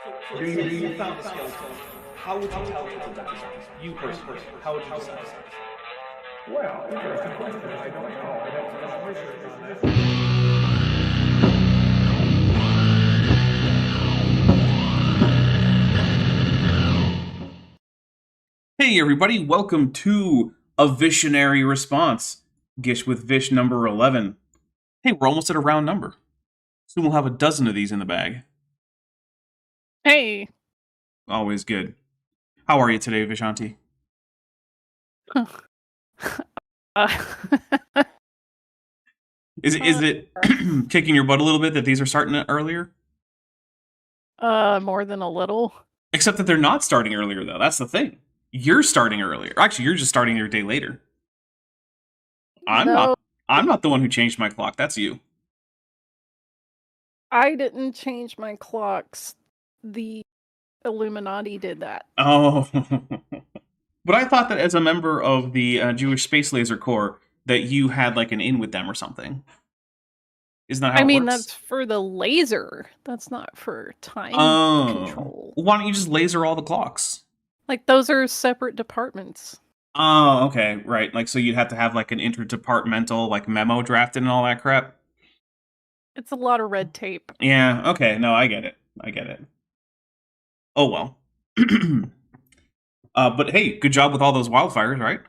So let's say you found a skeleton. How would you tell it to represent? You personally, how would you decide? Well, interesting question. I don't know. I'd have to do some research on that. Hey everybody, welcome to a Vish-ionary response. Gish with Vish number 11. Hey, we're almost at a round number. Soon we'll have a dozen of these in the bag. Hey. Always good. How are you today, Vishanti? Is it kicking your butt a little bit that these are starting earlier? More than a little. Except that they're not starting earlier, though. That's the thing. You're starting earlier. Actually, you're just starting your day later. I'm not the one who changed my clock. That's you. I didn't change my clocks. The Illuminati did that. Oh. But I thought that as a member of the Jewish Space Laser Corps, that you had like an in with them or something. Isn't that how it works? That's for the laser. That's not for time control. Why don't you just laser all the clocks? Like, those are separate departments. Oh, okay, right. Like, so you'd have to have like an interdepartmental like memo drafted and all that crap? It's a lot of red tape. Yeah, okay. No, I get it. Oh, well. But hey, good job with all those wildfires, right?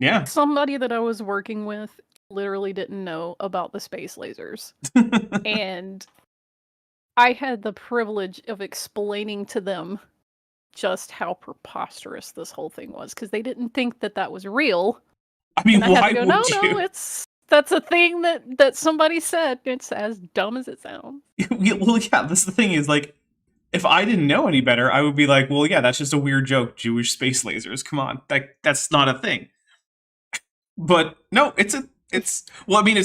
Yeah. Somebody that I was working with literally didn't know about the space lasers. And I had the privilege of explaining to them just how preposterous this whole thing was, because they didn't think that that was real. I mean, and I why had to go, would you? No, that's a thing that somebody said. It's as dumb as it sounds. Well, yeah, that's the thing is, like, if I didn't know any better, I would be like, well, yeah, that's just a weird joke, Jewish space lasers, come on, that's not a thing. But, no, it's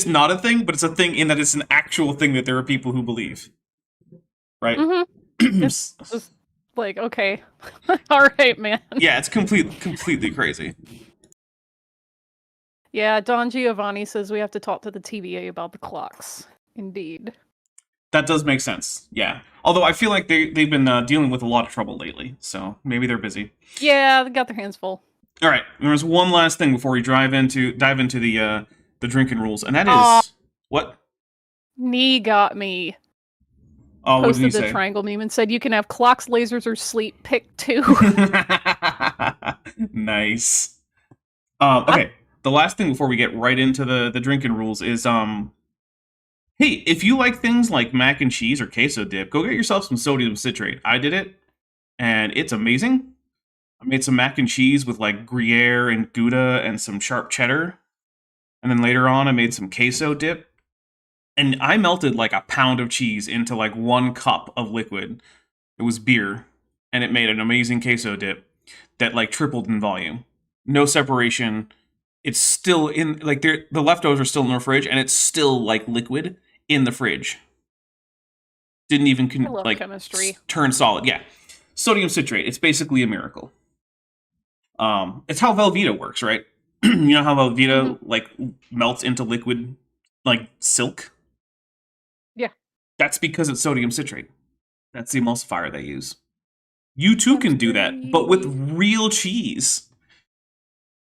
not a thing, but it's a thing in that it's an actual thing that there are people who believe. Right? Mm-hmm. It's just like, okay, alright, man. Yeah, it's completely crazy. Yeah, Don Giovanni says we have to talk to the TVA about the clocks. Indeed. That does make sense, yeah. Although I feel like they've been dealing with a lot of trouble lately, so maybe they're busy. Yeah, they got their hands full. Alright, there's one last thing before we dive into the drinking rules, and that is... What? Knee got me. Oh, what did he posted the say? triangle meme and said you can have clocks, lasers, or sleep. Pick two. Nice. Okay, the last thing before we get right into the drinking rules is hey, if you like things like mac and cheese or queso dip, go get yourself some sodium citrate. I did it, and it's amazing. I made some mac and cheese with like Gruyere and Gouda and some sharp cheddar, and then later on I made some queso dip. And I melted like a pound of cheese into like 1 cup of liquid. It was beer. And it made an amazing queso dip that like tripled in volume. No separation. It's still in, like, the leftovers are still in the fridge, and it's still like liquid in the fridge. Didn't even chemistry. Turn solid. Yeah. Sodium citrate. It's basically a miracle. It's how Velveeta works, right? You know how Velveeta like melts into liquid like silk? Yeah. That's because it's sodium citrate. That's the emulsifier they use. You too can do that, but with real cheese.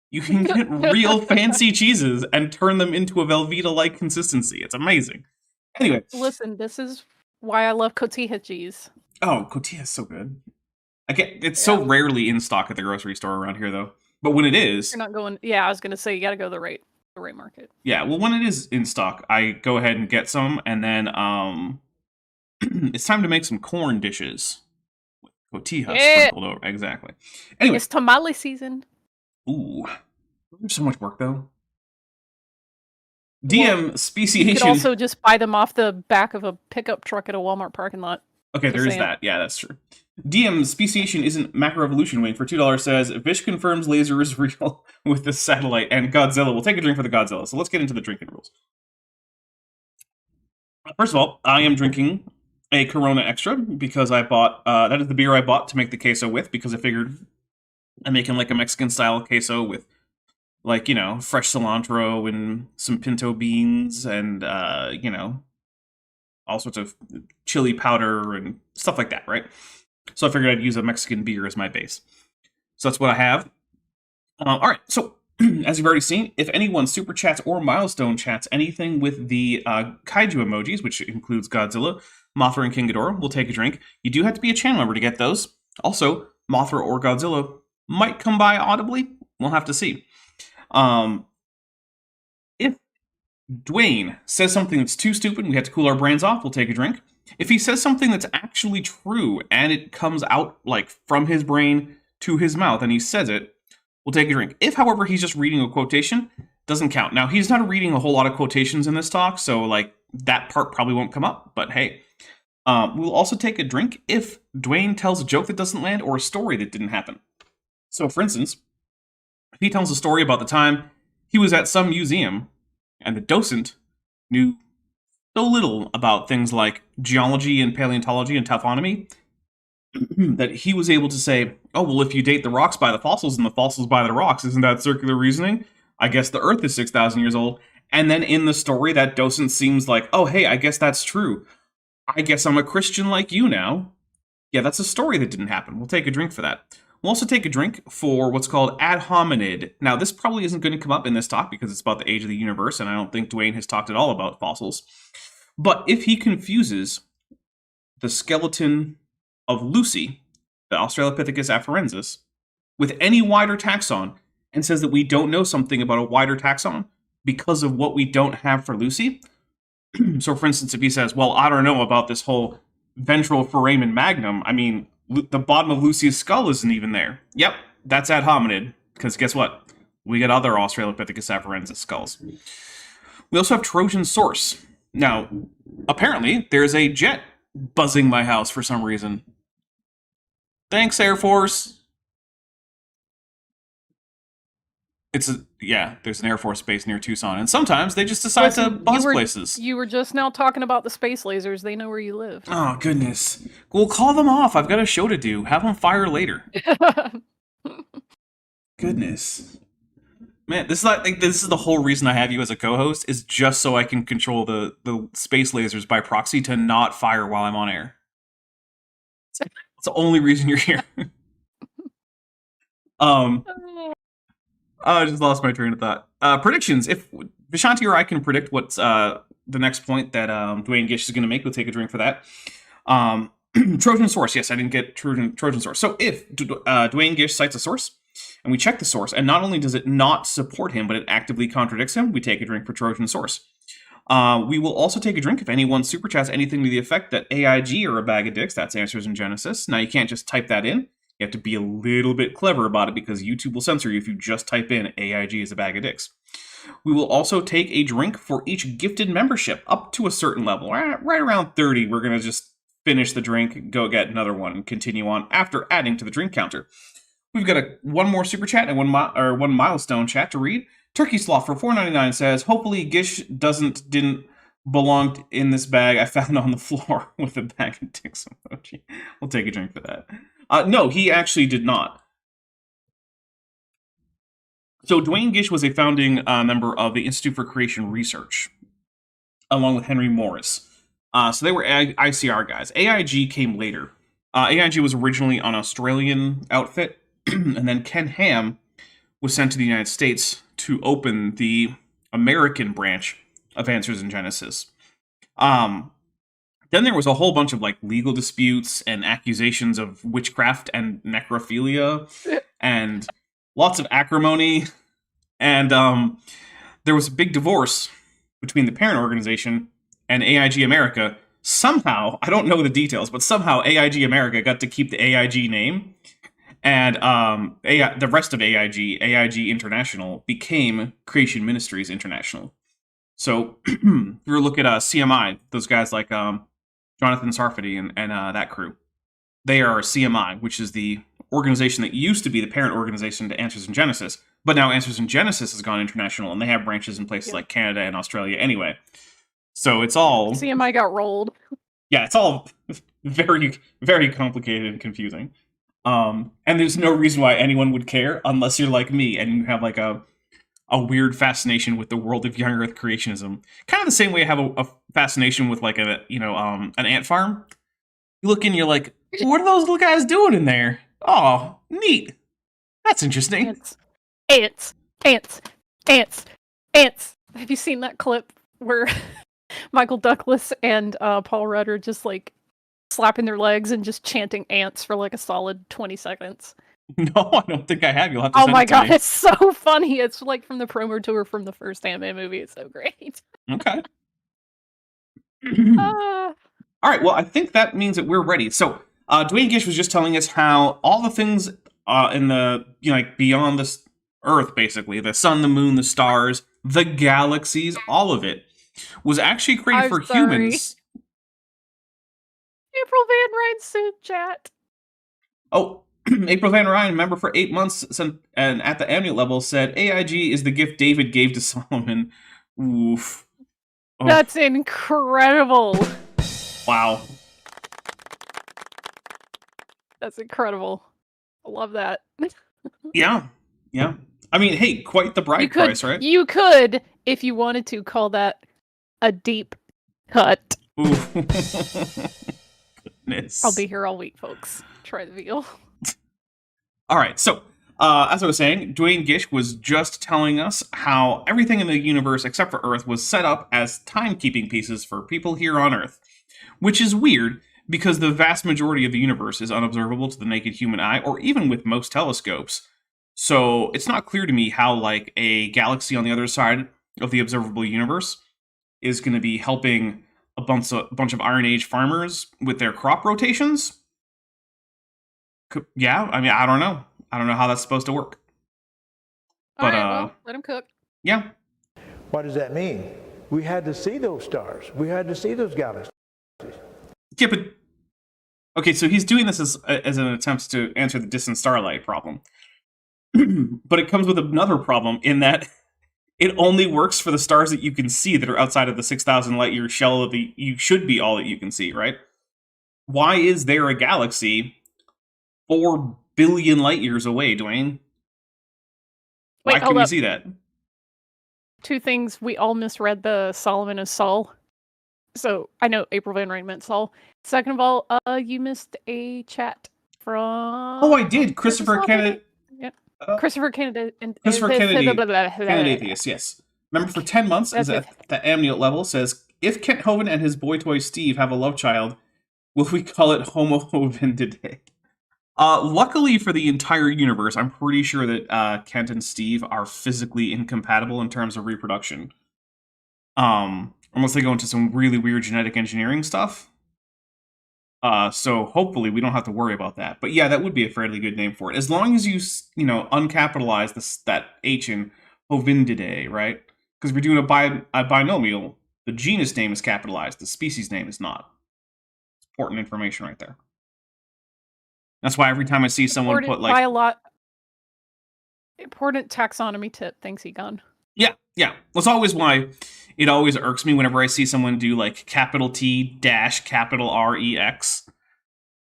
You can get real fancy cheeses and turn them into a Velveeta-like consistency. It's amazing. Anyway. Listen, this is why I love cotija cheese. Oh, cotija is so good. It's so rarely in stock at the grocery store around here, though. But when it is... You're not going... Yeah, I was going to say, you got to go to the right market. Yeah, well, when it is in stock, I go ahead and get some, and then it's time to make some corn dishes with cotija sprinkled over. Exactly. Anyway, it's tamale season. Ooh, there's so much work though. DM speciation. You could also just buy them off the back of a pickup truck at a Walmart parking lot. Okay, there is that. Yeah, that's true. DM speciation isn't Macro Revolution waiting for $2 says Vish confirms laser is real with the satellite and Godzilla. We'll take a drink for the Godzilla. So let's get into the drinking rules. First of all, I am drinking a Corona Extra because I bought that is the beer I bought to make the queso with, because I figured I'm making like a Mexican style queso with, like, you know, fresh cilantro and some pinto beans and all sorts of chili powder and stuff like that, right? So I figured I'd use a Mexican beer as my base. So that's what I have. All right, so as you've already seen, if anyone super chats or milestone chats anything with the kaiju emojis, which includes Godzilla, Mothra, and King Ghidorah, we'll take a drink. You do have to be a channel member to get those. Also, Mothra or Godzilla might come by audibly. We'll have to see. If Dwayne says something that's too stupid and we have to cool our brains off, we'll take a drink. If he says something that's actually true and it comes out like from his brain to his mouth and he says it, we'll take a drink. If, however, he's just reading a quotation, doesn't count. Now, he's not reading a whole lot of quotations in this talk, so like that part probably won't come up, but hey. We'll also take a drink if Dwayne tells a joke that doesn't land or a story that didn't happen. So, for instance, if he tells a story about the time he was at some museum and the docent knew so little about things like geology and paleontology and taphonomy that he was able to say, oh, well, if you date the rocks by the fossils and the fossils by the rocks, isn't that circular reasoning? I guess the Earth is 6,000 years old. And then in the story, that docent seems like, oh, hey, I guess that's true. I guess I'm a Christian like you now. Yeah, that's a story that didn't happen. We'll take a drink for that. We'll also take a drink for what's called ad hominid. Now, this probably isn't going to come up in this talk because it's about the age of the universe, and I don't think Dwayne has talked at all about fossils. But if he confuses the skeleton of Lucy, the Australopithecus afarensis, with any wider taxon, and says that we don't know something about a wider taxon because of what we don't have for Lucy. So, for instance, if he says, well, I don't know about this whole ventral foramen magnum, I mean, the bottom of Lucy's skull isn't even there. Yep, that's ad hominid, because guess what? We got other Australopithecus afarensis skulls. We also have Trojan source. Now, apparently, there's a jet buzzing my house for some reason. Thanks, Air Force. There's an Air Force base near Tucson, and sometimes they just decide to buzz places. You were just now talking about the space lasers. They know where you live. Oh, goodness. We'll call them off. I've got a show to do. Have them fire later. Goodness. Man, this is the whole reason I have you as a co-host, is just so I can control the space lasers by proxy to not fire while I'm on air. It's the only reason you're here. I just lost my train of thought. Predictions. If Vishanti or I can predict what's the next point that Dwayne Gish is going to make, we'll take a drink for that. Trojan source. Yes, I didn't get Trojan source. So if Dwayne Gish cites a source, and we check the source, and not only does it not support him, but it actively contradicts him, we take a drink for Trojan source. We will also take a drink if anyone super chats anything to the effect that AIG are a bag of dicks. That's Answers in Genesis. Now, you can't just type that in. You have to be a little bit clever about it because YouTube will censor you if you just type in AIG is a bag of dicks. We will also take a drink for each gifted membership up to a certain level. Right around 30, we're going to just finish the drink, go get another one, and continue on after adding to the drink counter. We've got one more super chat and one milestone chat to read. Turkey Sloth for $4.99 says, hopefully Gish didn't belong in this bag I found on the floor with a bag of dicks emoji. We'll take a drink for that. No, he actually did not. So Dwayne Gish was a founding member of the Institute for Creation Research, along with Henry Morris. So they were ICR guys. AIG came later. AIG was originally an Australian outfit, and then Ken Ham was sent to the United States to open the American branch of Answers in Genesis. Then there was a whole bunch of like legal disputes and accusations of witchcraft and necrophilia and lots of acrimony. And there was a big divorce between the parent organization and AIG America. Somehow, I don't know the details, but somehow AIG America got to keep the AIG name. And the rest of AIG International, became Creation Ministries International. So if you look at CMI, those guys like Jonathan Sarfati and that crew, they are CMI, which is the organization that used to be the parent organization to Answers in Genesis, but now Answers in Genesis has gone international, and they have branches in places like Canada and Australia anyway. So it's all... CMI got rolled. Yeah, it's all very, very complicated and confusing. And there's no reason why anyone would care unless you're like me and you have like a a weird fascination with the world of young Earth creationism. Kind of the same way I have a fascination with like an ant farm. You look in, you're like, what are those little guys doing in there? Oh, neat. That's interesting. Ants. Have you seen that clip where Michael Douglas and Paul Rudd are just like slapping their legs and just chanting ants for like a solid 20 seconds? No, I don't think I have. You'll have to Oh send my it to god, me. it's so funny. It's like from the promo tour from the first Ant-Man movie. It's so great. Okay. Uh, All right, well, I think that means that we're ready. So, Dwayne Gish was just telling us how all the things in the, like, beyond this Earth, basically, the sun, the moon, the stars, the galaxies, all of it, was actually created for humans. April Van Ryn suit chat. Oh, April Van Ryn, member for 8 months, and at the amulet level, said, AIG is the gift David gave to Solomon. Oof. Oh. That's incredible. Wow. That's incredible. I love that. Yeah. I mean, hey, quite the bride price, right? You could, if you wanted to, call that a deep cut. Ooh. Goodness. I'll be here all week, folks. Try the veal. All right, so as I was saying, Dwayne Gish was just telling us how everything in the universe except for Earth was set up as timekeeping pieces for people here on Earth, which is weird because the vast majority of the universe is unobservable to the naked human eye, or even with most telescopes. So it's not clear to me how, like, a galaxy on the other side of the observable universe is going to be helping a bunch of Iron Age farmers with their crop rotations. Yeah, I mean, I don't know. I don't know how that's supposed to work. But well, let him cook. Yeah. What does that mean? We had to see those stars. We had to see those galaxies. Yeah, but okay, so he's doing this as an attempt to answer the distant starlight problem. But it comes with another problem in that it only works for the stars that you can see that are outside of the 6,000 light year shell of the you should be all that you can see, right? Why is there a galaxy 4 billion light years away, Dwayne? Why can we see that? Two things. We all misread the Solomon as Saul. So I know April Van Ryn meant Saul. Second of all, you missed a chat from... Oh, I did. Christopher Kennedy. Yep. Christopher Kennedy. Christopher Kennedy. Kennedy Atheist, yes. Remember, for 10 months, is at the amulet level, says, if Kent Hovind and his boy toy Steve have a love child, will we call it Homo Hovind today? Luckily for the entire universe, I'm pretty sure that Kent and Steve are physically incompatible in terms of reproduction. Unless they go into some really weird genetic engineering stuff. So hopefully we don't have to worry about that. But yeah, that would be a fairly good name for it. As long as you uncapitalize that H in Hovindidae, right? Because we're doing a binomial. The genus name is capitalized. The species name is not. It's important information right there. That's why every time I see someone put like... Important taxonomy tip. Thanks, Egon. Yeah. That's always why it always irks me whenever I see someone do like capital T dash capital REX.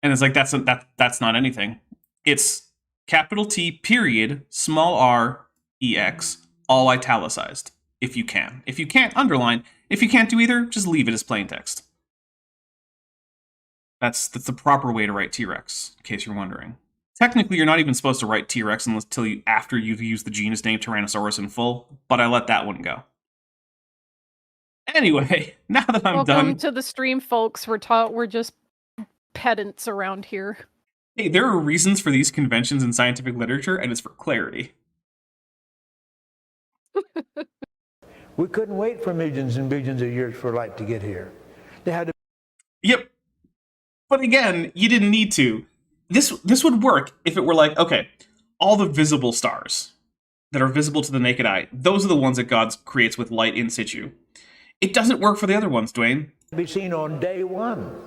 And it's like, that's not anything. It's capital T period small r EX, all italicized, if you can. If you can't, underline. If you can't do either, just leave it as plain text. That's the proper way to write T-Rex, in case you're wondering. Technically, you're not even supposed to write T-Rex after you've used the genus name Tyrannosaurus in full, but I let that one go. Anyway, now that I'm done... Welcome to the stream, folks. We're just pedants around here. Hey, there are reasons for these conventions in scientific literature, and it's for clarity. We couldn't wait for millions and billions of years for light to get here. They had to... Yep. But again, you didn't need to. This would work if it were like, okay, all the visible stars that are visible to the naked eye, those are the ones that God creates with light in situ. It doesn't work for the other ones, Dwayne. Be seen on day one.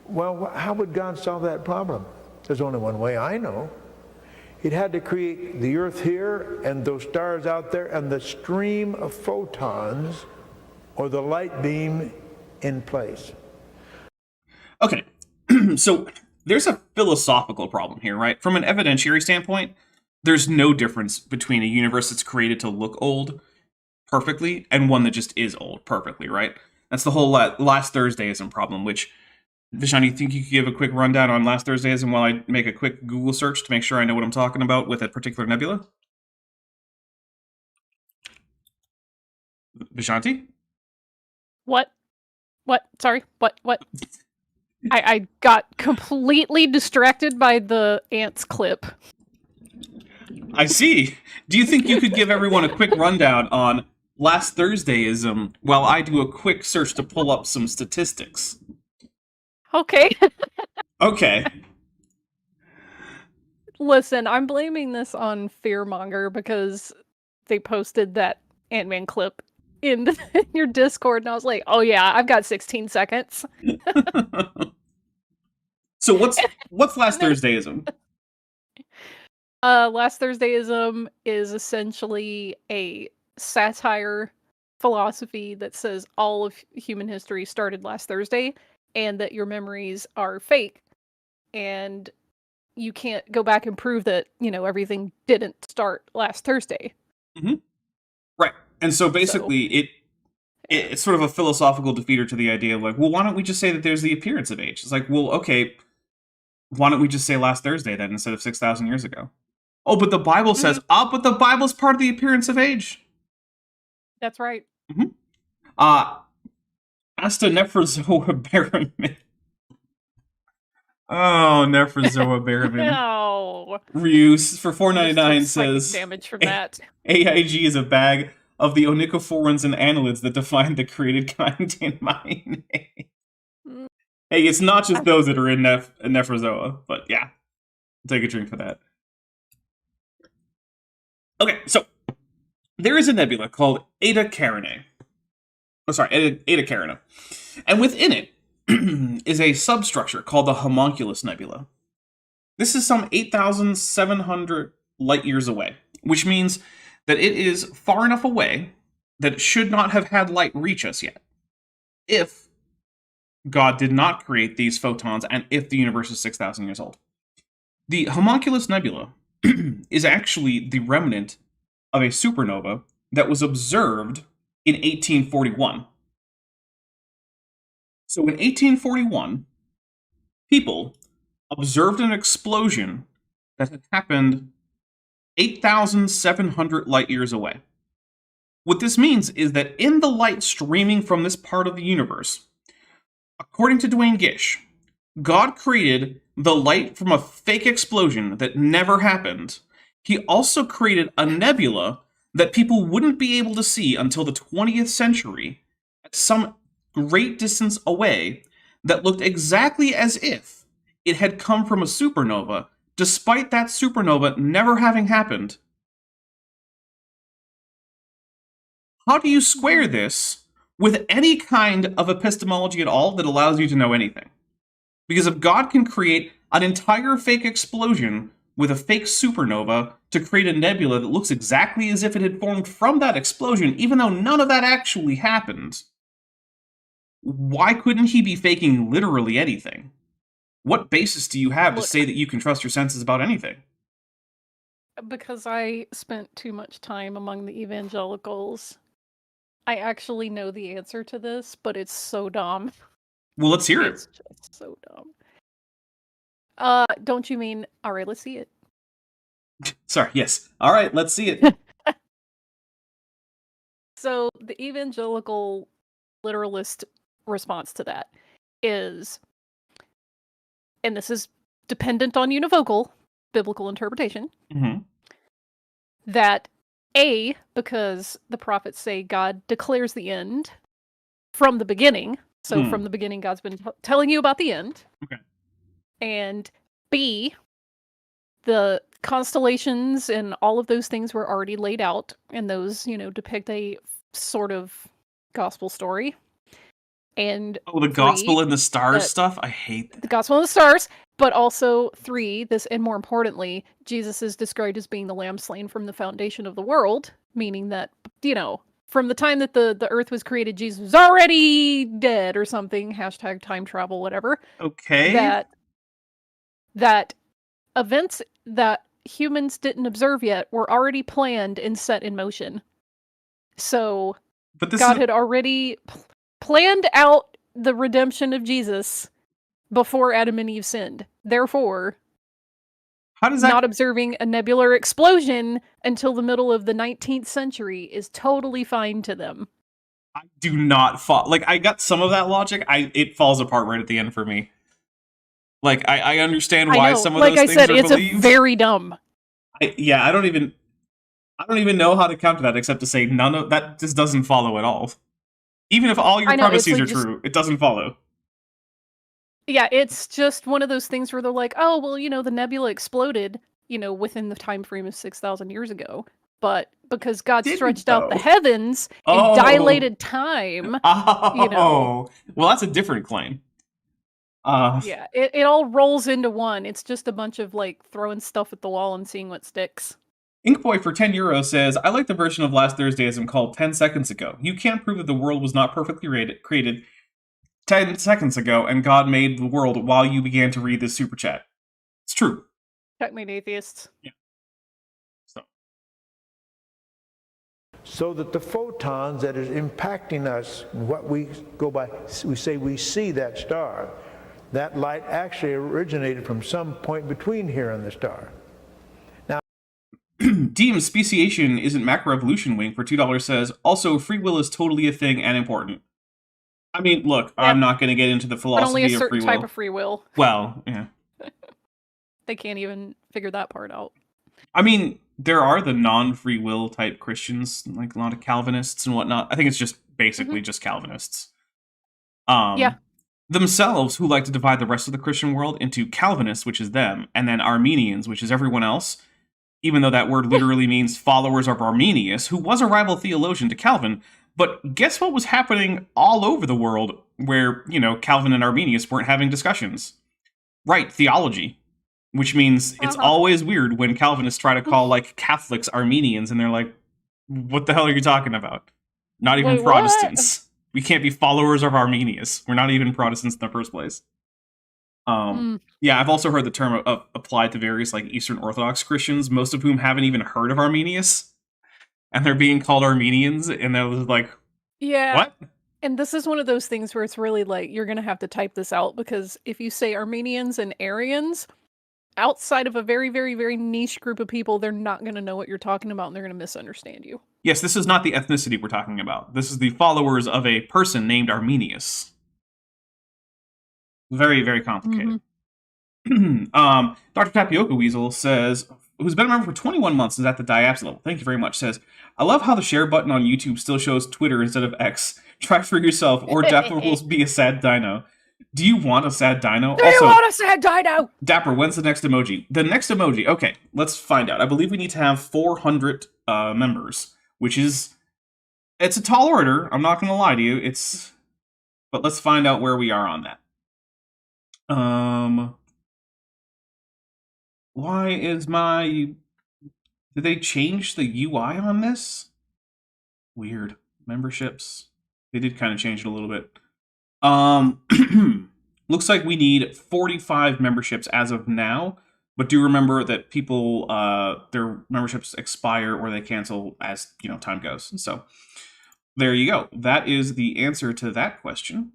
Well, how would God solve that problem? There's only one way I know. He'd had to create the Earth here and those stars out there and the stream of photons or the light beam in place. Okay, so there's a philosophical problem here, right? From an evidentiary standpoint, there's no difference between a universe that's created to look old perfectly and one that just is old perfectly, right? That's the whole last Thursdayism problem, which, Vishon, you think you could give a quick rundown on last Thursdayism while I make a quick Google search to make sure I know what I'm talking about with a particular nebula? Vishanti? What? Sorry, what? I got completely distracted by the ants clip. I see. Do you think you could give everyone a quick rundown on last Thursdayism while I do a quick search to pull up some statistics? Okay. Okay. Listen, I'm blaming this on Fearmonger because they posted that Ant-Man clip in your Discord, and I was like, oh yeah, I've got 16 seconds. So what's last Thursdayism? Last Thursdayism is essentially a satire philosophy that says all of human history started last Thursday, and that your memories are fake, and you can't go back and prove that, everything didn't start last Thursday. Mm-hmm. Right. And so basically it's sort of a philosophical defeater to the idea of like, well, why don't we just say that there's the appearance of age? It's like, well, okay, why don't we just say last Thursday then instead of 6,000 years ago? Oh, but the Bible says, but the Bible's part of the appearance of age. That's right. Mm-hmm. Asta Nephrozoa Baramin. Oh, Nephrozoa Baramin. No. Reuse for $4.99 says damage from that. AIG is a bag of the onychophorans and annelids that define the created kind in my name. Hey, it's not just those that are in Nephrozoa, but yeah. Take a drink for that. Okay, so there is a nebula called Eta Carinae. Eta Carina. And within it is a substructure called the Homunculus Nebula. This is some 8,700 light years away, which means that it is far enough away that it should not have had light reach us yet, if God did not create these photons and if the universe is 6,000 years old. The Homunculus Nebula is actually the remnant of a supernova that was observed in 1841. So in 1841, people observed an explosion that had happened 8,700 light years away. What this means is that in the light streaming from this part of the universe, according to Dwayne Gish, God created the light from a fake explosion that never happened. He also created a nebula that people wouldn't be able to see until the 20th century at some great distance away that looked exactly as if it had come from a supernova, despite that supernova never having happened. How do you square this with any kind of epistemology at all that allows you to know anything? Because if God can create an entire fake explosion with a fake supernova to create a nebula that looks exactly as if it had formed from that explosion, even though none of that actually happened, why couldn't he be faking literally anything? What basis do you have to say that you can trust your senses about anything? Because I spent too much time among the evangelicals. I actually know the answer to this, but it's so dumb. Well, let's hear it. It's just so dumb. Don't you mean, all right, let's see it. Sorry, yes. All right, let's see it. So the evangelical literalist response to that is, and this is dependent on univocal biblical interpretation, that A, because the prophets say God declares the end from the beginning, so from the beginning God's been telling you about the end. Okay. And B, the constellations and all of those things were already laid out, and those, depict a sort of gospel story. And the gospel and the stars stuff? I hate that. The gospel and the stars, but also 3, this, and more importantly, Jesus is described as being the lamb slain from the foundation of the world, meaning that, from the time that the earth was created, Jesus was already dead or something, hashtag time travel, whatever. Okay. That events that humans didn't observe yet were already planned and set in motion. So But this God is had already planned out the redemption of Jesus before Adam and Eve sinned. Therefore, how does that not observing a nebular explosion until the middle of the 19th century is totally fine to them. I do not fall. Like, I got some of that logic. It falls apart right at the end for me. Like, I understand why some of those things are believed. It's very dumb. I don't even know how to counter that except to say none of that just doesn't follow at all. Even if all your premises are true, it doesn't follow. Yeah, it's just one of those things where they're like, oh, well, the nebula exploded, within the time frame of 6,000 years ago. But because God stretched out the heavens and dilated time, well, that's a different claim. Yeah, it all rolls into one. It's just a bunch of, throwing stuff at the wall and seeing what sticks. Inkboy for €10 says, I like the version of Last Thursdayism called 10 Seconds Ago. You can't prove that the world was not perfectly created 10 seconds ago, and God made the world while you began to read this super chat. It's true. Checkmate atheists. Yeah. So that the photons that is impacting us, what we go by, we say we see that star, that light actually originated from some point between here and the star. Now, DM Speciation isn't Macroevolution Wing for $2 says, also, free will is totally a thing and important. I mean, look, yeah. I'm not going to get into the philosophy of free will. But only a certain type of free will. Well, yeah. They can't even figure that part out. I mean, there are the non-free will type Christians, like a lot of Calvinists and whatnot. I think it's just basically just Calvinists. Yeah. Themselves, who like to divide the rest of the Christian world into Calvinists, which is them, and then Armenians, which is everyone else, even though that word literally means followers of Arminius, who was a rival theologian to Calvin. But guess what was happening all over the world where, Calvin and Arminius weren't having discussions? Right, theology. Which means it's always weird when Calvinists try to call, Catholics Armenians, and they're like, what the hell are you talking about? Not even Protestants. What? We can't be followers of Arminius. We're not even Protestants in the first place. Yeah, I've also heard the term applied to various, Eastern Orthodox Christians, most of whom haven't even heard of Arminius. And they're being called Armenians, and they're like, yeah. What? And this is one of those things where it's really you're going to have to type this out, because if you say Armenians and Arians, outside of a very, very, very niche group of people, they're not going to know what you're talking about, and they're going to misunderstand you. Yes, this is not the ethnicity we're talking about. This is the followers of a person named Arminius. Very, very complicated. Dr. Tapioca Weasel says, who's been a member for 21 months and is at the diaps level. Thank you very much. Says, I love how the share button on YouTube still shows Twitter instead of X. Try for yourself, or Dapper will be a sad dino. Do you want a sad dino? Do you want a sad dino? Dapper, when's the next emoji? The next emoji, okay, let's find out. I believe we need to have 400 members, which is, it's a tall order. I'm not going to lie to you. But let's find out where we are on that. Why is did they change the UI on this? Weird. Memberships. They did kind of change it a little bit. Looks like we need 45 memberships as of now, but do remember that people, their memberships expire or they cancel as, time goes. So there you go. That is the answer to that question.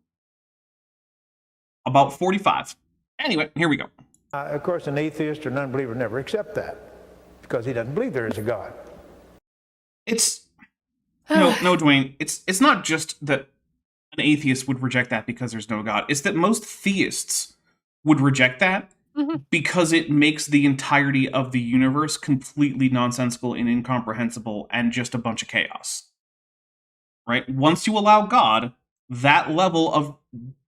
About 45. Anyway, here we go. Of course, an atheist or non-believer never accept that because he doesn't believe there is a God. It's no, Dwayne. It's not just that an atheist would reject that because there's no God. It's that most theists would reject that because it makes the entirety of the universe completely nonsensical and incomprehensible and just a bunch of chaos. Right? Once you allow God, that level of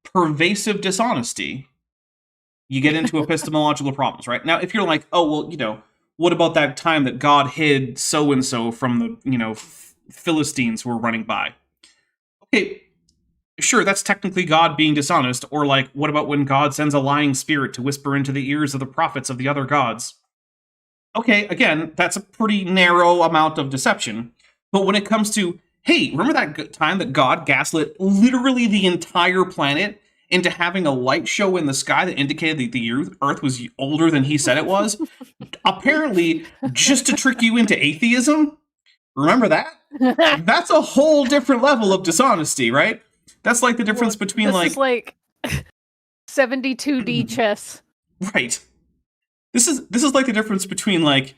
pervasive dishonesty, you get into epistemological problems, right? Now, if you're like, oh, well, what about that time that God hid so-and-so from the, Philistines who were running by? Okay, sure, that's technically God being dishonest. Or what about when God sends a lying spirit to whisper into the ears of the prophets of the other gods? Okay, again, that's a pretty narrow amount of deception. But when it comes to, hey, remember that time that God gaslit literally the entire planet into having a light show in the sky that indicated that the Earth was older than he said it was, apparently just to trick you into atheism. Remember that? That's a whole different level of dishonesty, right? That's like the difference between this is like 72D chess. Right. This is like the difference between like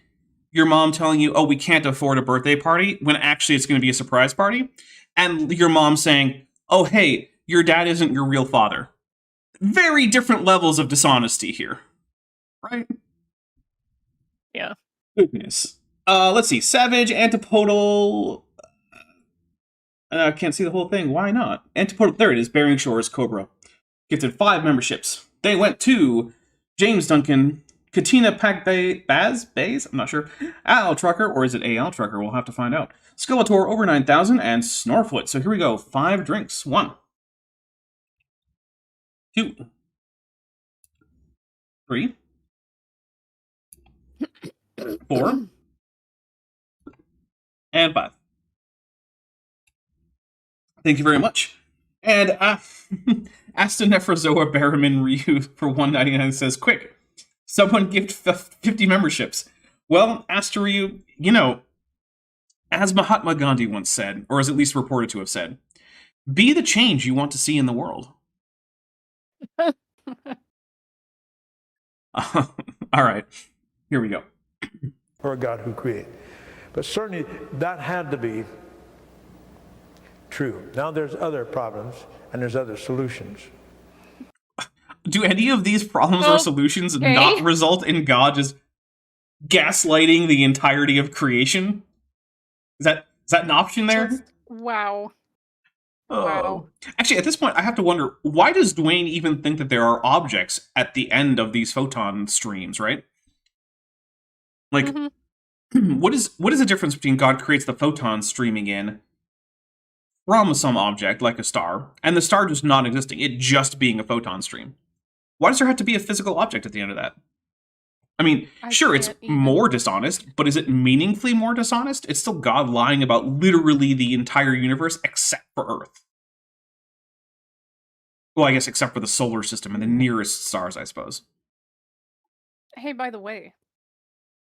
your mom telling you, "Oh, we can't afford a birthday party," when actually it's going to be a surprise party, and your mom saying, "Oh, hey, your dad isn't your real father." Very different levels of dishonesty here. Right? Yeah. Goodness. Let's see. Savage, Antipodal. I can't see the whole thing. Why not? Antipodal. There it is. Bearing Shores, Cobra. Gifted 5 memberships. They went to James Duncan, Katina Bays? I'm not sure. Al Trucker, or is it AL Trucker? We'll have to find out. Skeletor, over 9,000, and Snorfoot. So here we go. 5 drinks. 1. 2. 3. 4. And 5. Thank you very much. And Astanephrozoa Barraman Ryu for $1.99 says, quick, someone gift 50 memberships. Well, Asta Ryu, you know, as Mahatma Gandhi once said, or is at least reported to have said, be the change you want to see in the world. All right, here we go. Or a God who created. But certainly that had to be true. Now there's other problems and there's other solutions. Do any of these problems or solutions not result in God just gaslighting the entirety of creation? Is that an option there? Wow. Oh. Wow. Actually, at this point, I have to wonder, why does Dwayne even think that there are objects at the end of these photon streams, right? Like, what is the difference between God creates the photon streaming in from some object, like a star, and the star just not existing, it just being a photon stream? Why does there have to be a physical object at the end of that? I mean, sure, it's more dishonest, but is it meaningfully more dishonest? It's still God lying about literally the entire universe except for Earth. Well, I guess except for the solar system and the nearest stars, I suppose. Hey, by the way,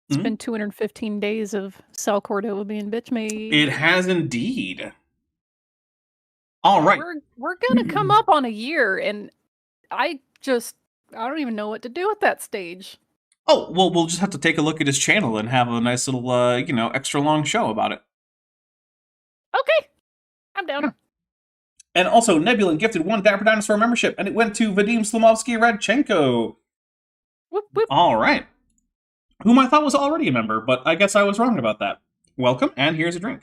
it's been 215 days of Sal Cordova being bitch made. It has indeed. All right. We're gonna come up on a year, and I don't even know what to do at that stage. Oh, well, we'll just have to take a look at his channel and have a nice little, extra long show about it. Okay. I'm down. And also, Nebula gifted 1 Dapper Dinosaur membership, and it went to Vadim Slamovsky Radchenko. Whoop, whoop. All right. Whom I thought was already a member, but I guess I was wrong about that. Welcome, and here's a drink.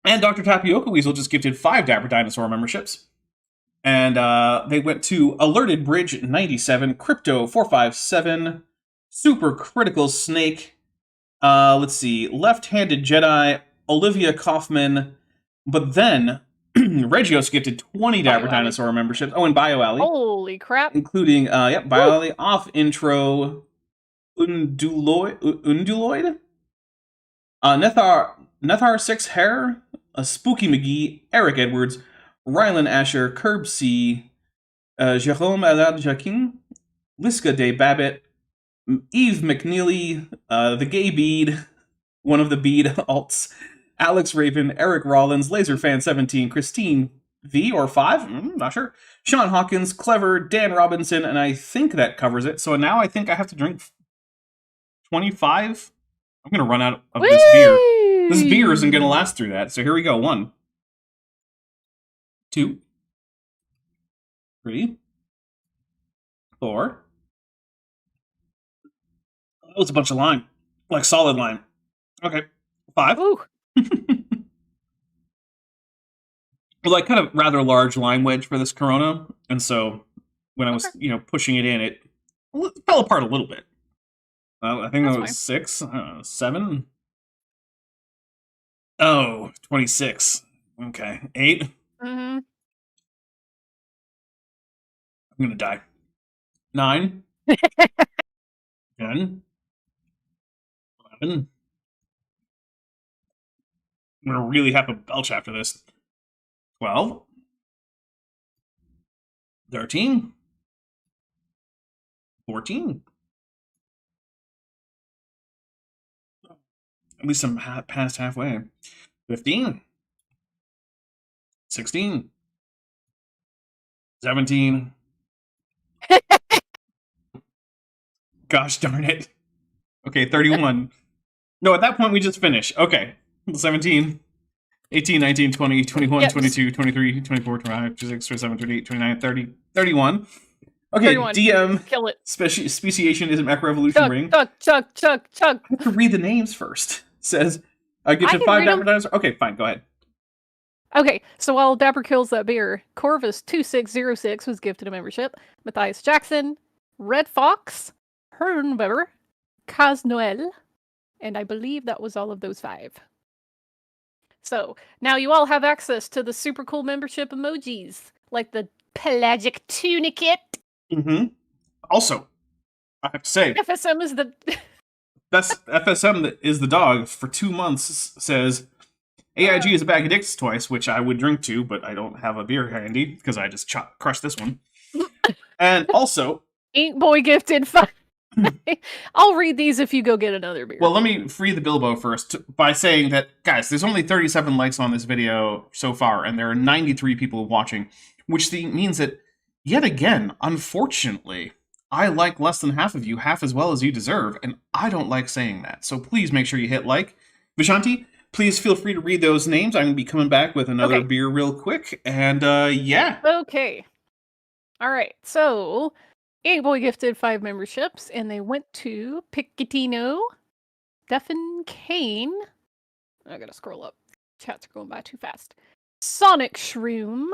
And Dr. Tapioca Weasel just gifted 5 Dapper Dinosaur memberships. And they went to Alerted Bridge 97, Crypto 457, Super Critical Snake, let's see, Left-Handed Jedi, Olivia Kaufman, but then Regios gifted 20 Dapper Dinosaur memberships. Oh, and BioAlley. Holy crap. Including, BioAlley, Off Intro, Unduloid, Nethar 6 Hair, Spooky McGee, Eric Edwards, Rylan Asher, Curb C, Jérôme Alad Jacquin, Liska de Babbitt, Eve McNeely, The Gay Bead, one of the Bead alts, Alex Raven, Eric Rollins, LaserFan17, Christine V or 5, not sure, Sean Hawkins, Clever, Dan Robinson, and I think that covers it. So now I think I have to drink 25. I'm going to run out of this beer. This beer isn't going to last through that. So here we go. 1, 2, 3, 4. That was a bunch of lime. Like solid lime. Okay. 5. Ooh. Like kind of rather large lime wedge for this Corona. And so when I was, pushing it in, it fell apart a little bit. I think that was 6, 7. Oh, 26. Okay. 8. Mm-hmm. I'm gonna die. 9. 10. 11. I'm gonna really have a belch after this. 12. 13. 14. At least I'm past halfway. 15. 16. 17. Gosh darn it. Okay, 31. No, at that point we just finish. Okay. 17. 18, 19, 20, 21, Yes. 22, 23, 24, 25, 26, 27, 28, 29, 30, 31. Okay, 31. DM. Kill it. Speciation is a macroevolution ring. Chug. I have to read the names first. Says, I give I to can 5 read 'em. Dapper Dinosaurs. Okay, fine, go ahead. Okay, so while Dapper kills that beer, Corvus2606 was gifted a membership. Matthias Jackson, Red Fox, Herrenweber, Kaz Noel, and I believe that was all of those 5. So now you all have access to the super cool membership emojis, like the pelagic tunicate. Mm-hmm. Also, I have to say, FSM is the that's FSM that is the dog for 2 months says AIG is a bag of dicks twice, which I would drink to, but I don't have a beer handy because I just crushed this one. And also, Ink Boy gifted 5. I'll read these if you go get another beer. well, let me free the Bilbo first by saying that, guys, there's only 37 likes on this video so far, and there are 93 people watching, which means that, yet again, unfortunately, I like less than half of you, half as well as you deserve, and I don't like saying that. So please make sure you hit like. Vishanti, please feel free to read those names. I'm going to be coming back with another beer real quick, and yeah. Okay. All right, so Ink Boy gifted 5 memberships, and they went to Picatino, Stephen Kane. I gotta scroll up. Chats are going by too fast. Sonic Shroom,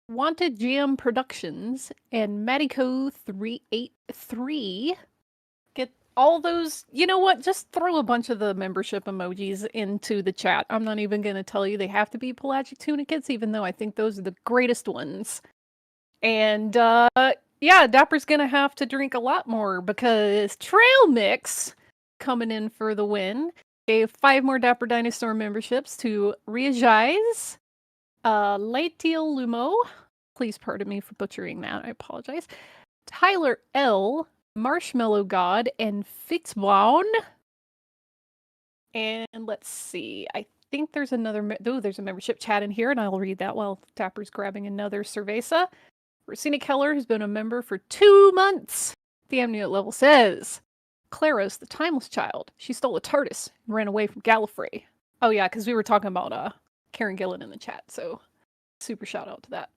Wanted Jam Productions, and Madico383. Get all those. You know what? Just throw a bunch of the membership emojis into the chat. I'm not even going to tell you they have to be pelagic tunicates, even though I think those are the greatest ones. And, yeah, Dapper's going to have to drink a lot more because Trail Mix, coming in for the win, gave 5 more Dapper Dinosaur memberships to Reagize, Laetiel Lumo, please pardon me for butchering that, I apologize, Tyler L, Marshmallow God, and Fitzbaum. And let's see, I think there's another, there's a membership chat in here, and I'll read that while Dapper's grabbing another cerveza. Rosina Keller has been a member for 2 months. The Amniote level says, Clara's the timeless child. She stole a TARDIS and ran away from Gallifrey. Oh yeah, because we were talking about Karen Gillan in the chat, so super shout out to that.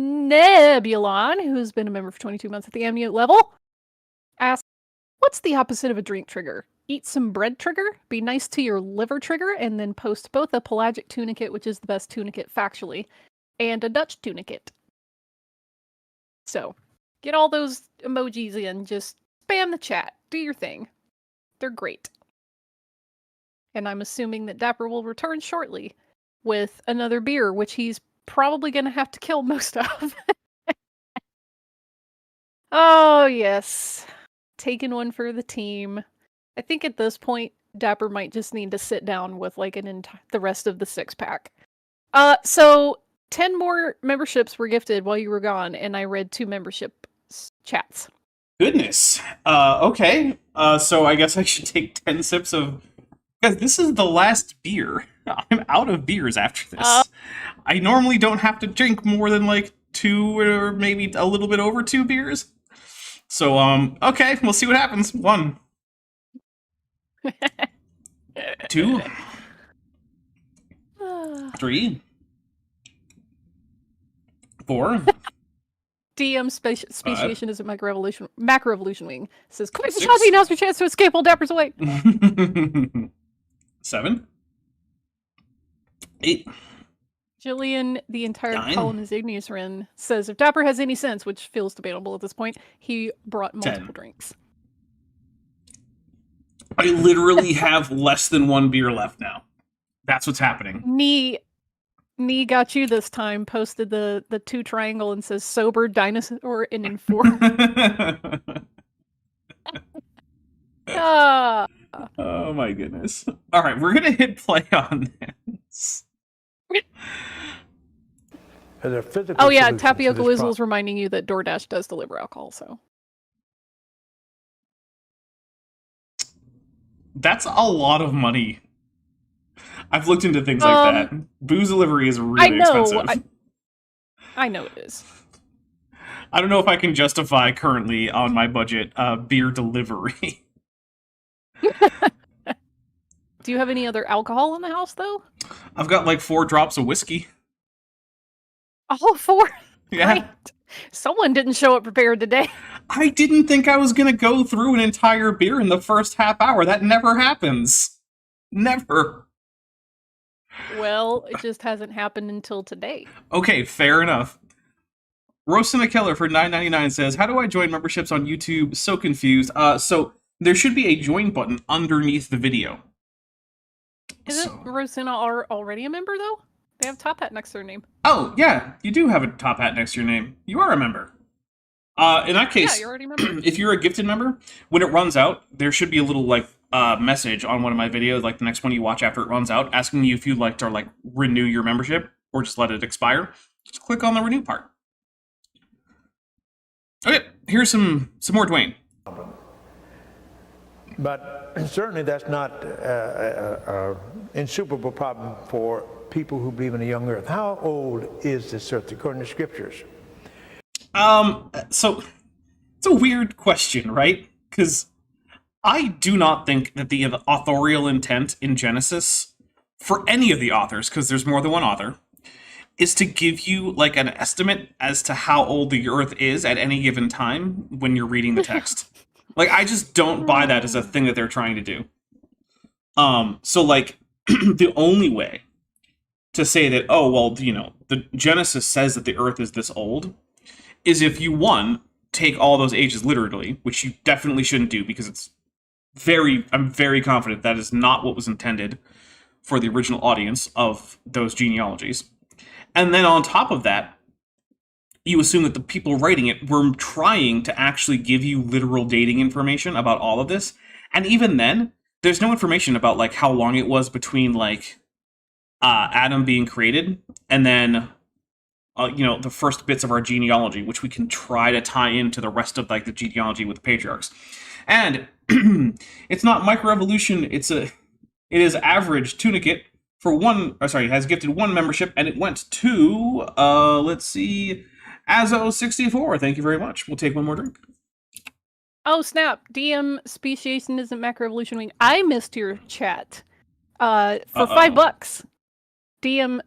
Nebulon, who's been a member for 22 months at the Amniote level, asks, what's the opposite of a drink trigger? Eat some bread trigger, be nice to your liver trigger, and then post both a pelagic tunicate, which is the best tunicate factually, and a Dutch tunicate. So, get all those emojis in, just spam the chat, do your thing. They're great. And I'm assuming that Dapper will return shortly with another beer, which he's probably going to have to kill most of. Oh, yes. Taking one for the team. I think at this point, Dapper might just need to sit down with like the rest of the 6-pack. So 10 more memberships were gifted while you were gone, and I read 2 membership chats. Goodness. Okay. So I guess I should take 10 sips of... Guys, this is the last beer. I'm out of beers after this. I normally don't have to drink more than like 2 or maybe a little bit over 2 beers. So, okay, we'll see what happens. 1. 2. 3. 4. DM speciation is a macroevolution wing. Says, quick, Shazi, now's your chance to escape while Dapper's away. 7. 8. Jillian, the entire 9. column is igneous Ren, says if Dapper has any sense, which feels debatable at this point, he brought multiple 10. drinks. I literally have less than 1 beer left now. That's what's happening. Nee got you this time, posted the 2 triangle and says sober, dinosaur, and informed. Oh my goodness. Alright, we're gonna hit play on this. As a physical Oh yeah, solution to Tapioca this Wizzle's reminding you that DoorDash does deliver alcohol, so. That's a lot of money. I've looked into things like that. Booze delivery is really expensive. I know it is. I don't know if I can justify currently on my budget beer delivery. Do you have any other alcohol in the house, though? I've got like 4 drops of whiskey. All 4? Yeah. Great. Someone didn't show up prepared today. I didn't think I was going to go through an entire beer in the first half hour. That never happens. Never. Well, it just hasn't happened until today. Okay, fair enough. Roasting a Killer for $9.99 says, how do I join memberships on YouTube? So confused. So there should be a join button underneath the video. Isn't Rosina already a member, though? They have top hat next to their name. Oh, yeah, you do have a top hat next to your name. You are a member. In that case, yeah, you're already a member. If you're a gifted member, when it runs out, there should be a little message on one of my videos, like the next one you watch after it runs out, asking you if you'd like to renew your membership or just let it expire. Just click on the renew part. Okay, here's some more Dwayne. But certainly that's not an insuperable problem for people who believe in a young earth. How old is this earth according to scriptures? So it's a weird question, right? Because I do not think that the authorial intent in Genesis, for any of the authors, because there's more than one author, is to give you like an estimate as to how old the earth is at any given time when you're reading the text. Like, I just don't buy that as a thing that they're trying to do. So like, the only way to say that, oh, well, you know, the Genesis says that the earth is this old, is if you, one, take all those ages literally, which you definitely shouldn't do because it's I'm very confident that is not what was intended for the original audience of those genealogies. And then on top of that, you assume that the people writing it were trying to actually give you literal dating information about all of this. And even then, there's no information about like how long it was between like Adam being created and then you know, the first bits of our genealogy, which we can try to tie into the rest of like the genealogy with the patriarchs. And it's not microevolution, it is average tunicate for has gifted 1 membership, and it went to let's see, Azo64. Thank you very much. We'll take one more drink. Oh snap! DM speciation isn't macroevolution wing. I missed your chat. For $5. DM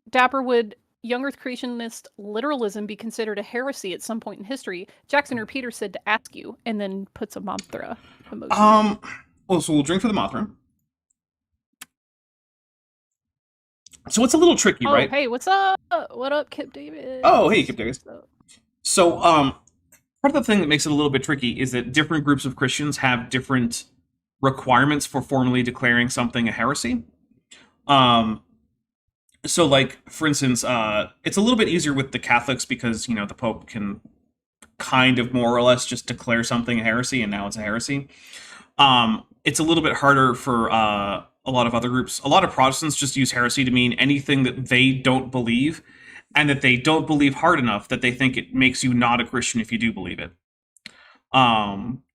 Dapper, would young Earth creationist literalism be considered a heresy at some point in history? Jackson or Peter said to ask you, and then puts a Mothra emoji. Well, so we'll drink for the Mothra. So it's a little tricky, right? Hey, what's up? What up, Kip Davis? Oh, hey, Kip Davis. So, part of the thing that makes it a little bit tricky is that different groups of Christians have different requirements for formally declaring something a heresy. So, like, for instance, it's a little bit easier with the Catholics because, you know, the Pope can kind of more or less just declare something a heresy, and now it's a heresy. It's a little bit harder for a lot of other groups. A lot of Protestants just use heresy to mean anything that they don't believe, and that they don't believe hard enough that they think it makes you not a Christian if you do believe it.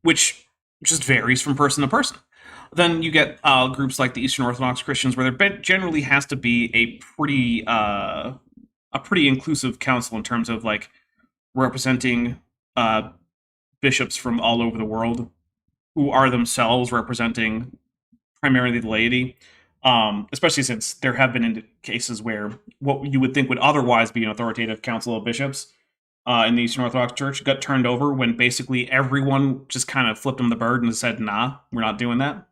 Which just varies from person to person. Then you get groups like the Eastern Orthodox Christians, where there generally has to be a pretty inclusive council in terms of like representing bishops from all over the world, who are themselves representing primarily the laity, especially since there have been cases where what you would think would otherwise be an authoritative council of bishops in the Eastern Orthodox Church got turned over when basically everyone just kind of flipped them the bird and said, nah, we're not doing that.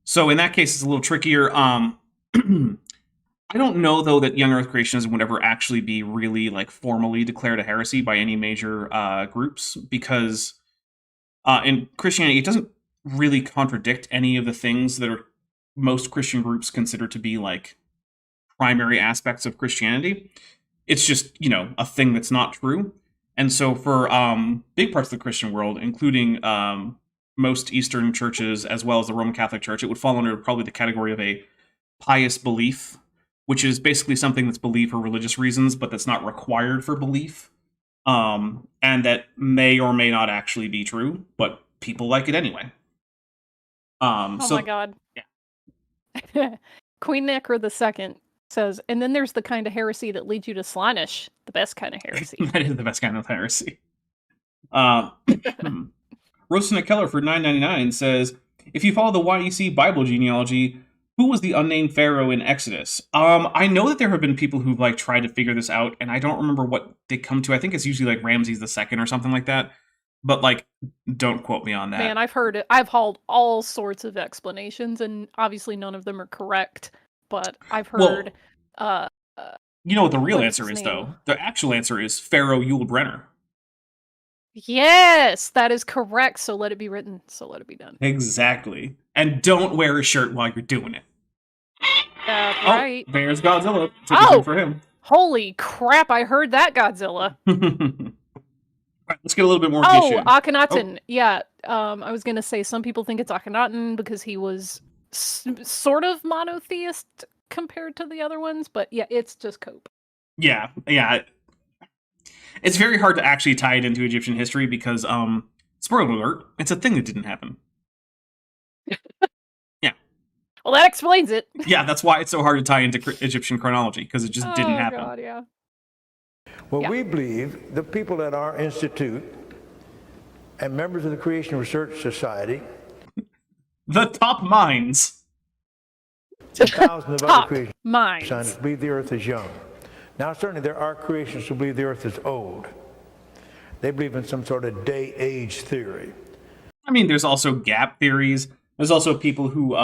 So in that case, it's a little trickier. I don't know, though, that young Earth creationism would ever actually be really like formally declared a heresy by any major groups, because in Christianity, it doesn't really contradict any of the things that most Christian groups consider to be like primary aspects of Christianity. It's just, you know, a thing that's not true. And so for big parts of the Christian world, including most Eastern churches as well as the Roman Catholic Church, it would fall under probably the category of a pious belief which is basically something that's believed for religious reasons, but that's not required for belief, and that may or may not actually be true, but people like it anyway. Oh my god. Yeah. Queen Necra II says, and then there's the kind of heresy that leads you to Slaanesh, the best kind of heresy. That is the best kind of heresy. Rosina Keller for $9.99 says, if you follow the YEC Bible genealogy, who was the unnamed pharaoh in Exodus? I know that there have been people who've like tried to figure this out, and I don't remember what they come to. I think it's usually like Ramses II or something like that. But like, don't quote me on that. Man, I've heard it. I've hauled all sorts of explanations, and obviously none of them are correct. But I've heard. You know what the real what's answer his is, name? though? The actual answer is Pharaoh Yul Brynner. Yes, that is correct. So let it be written. So let it be done. Exactly. And don't wear a shirt while you're doing it. That's Oh, right. there's Godzilla. Took Oh! it for him. Holy crap! I heard that, Godzilla. Right, let's get a little bit more Oh, Gish in. Akhenaten. Yeah. I was gonna say some people think it's Akhenaten because he was sort of monotheist compared to the other ones, but yeah, it's just Cope. Yeah. It's very hard to actually tie it into Egyptian history because, spoiler alert, it's a thing that didn't happen. Yeah. Well, that explains it. Yeah, that's why it's so hard to tie into Egyptian chronology, because it just didn't happen. God, yeah. Well, Yeah. we believe the people at our institute and members of the Creation Research Society, The top minds. thousands of other Top creation minds. scientists believe the earth is young. Now, certainly there are creationists who believe the earth is old. They believe in some sort of day-age theory. I mean, there's also gap theories. There's also people who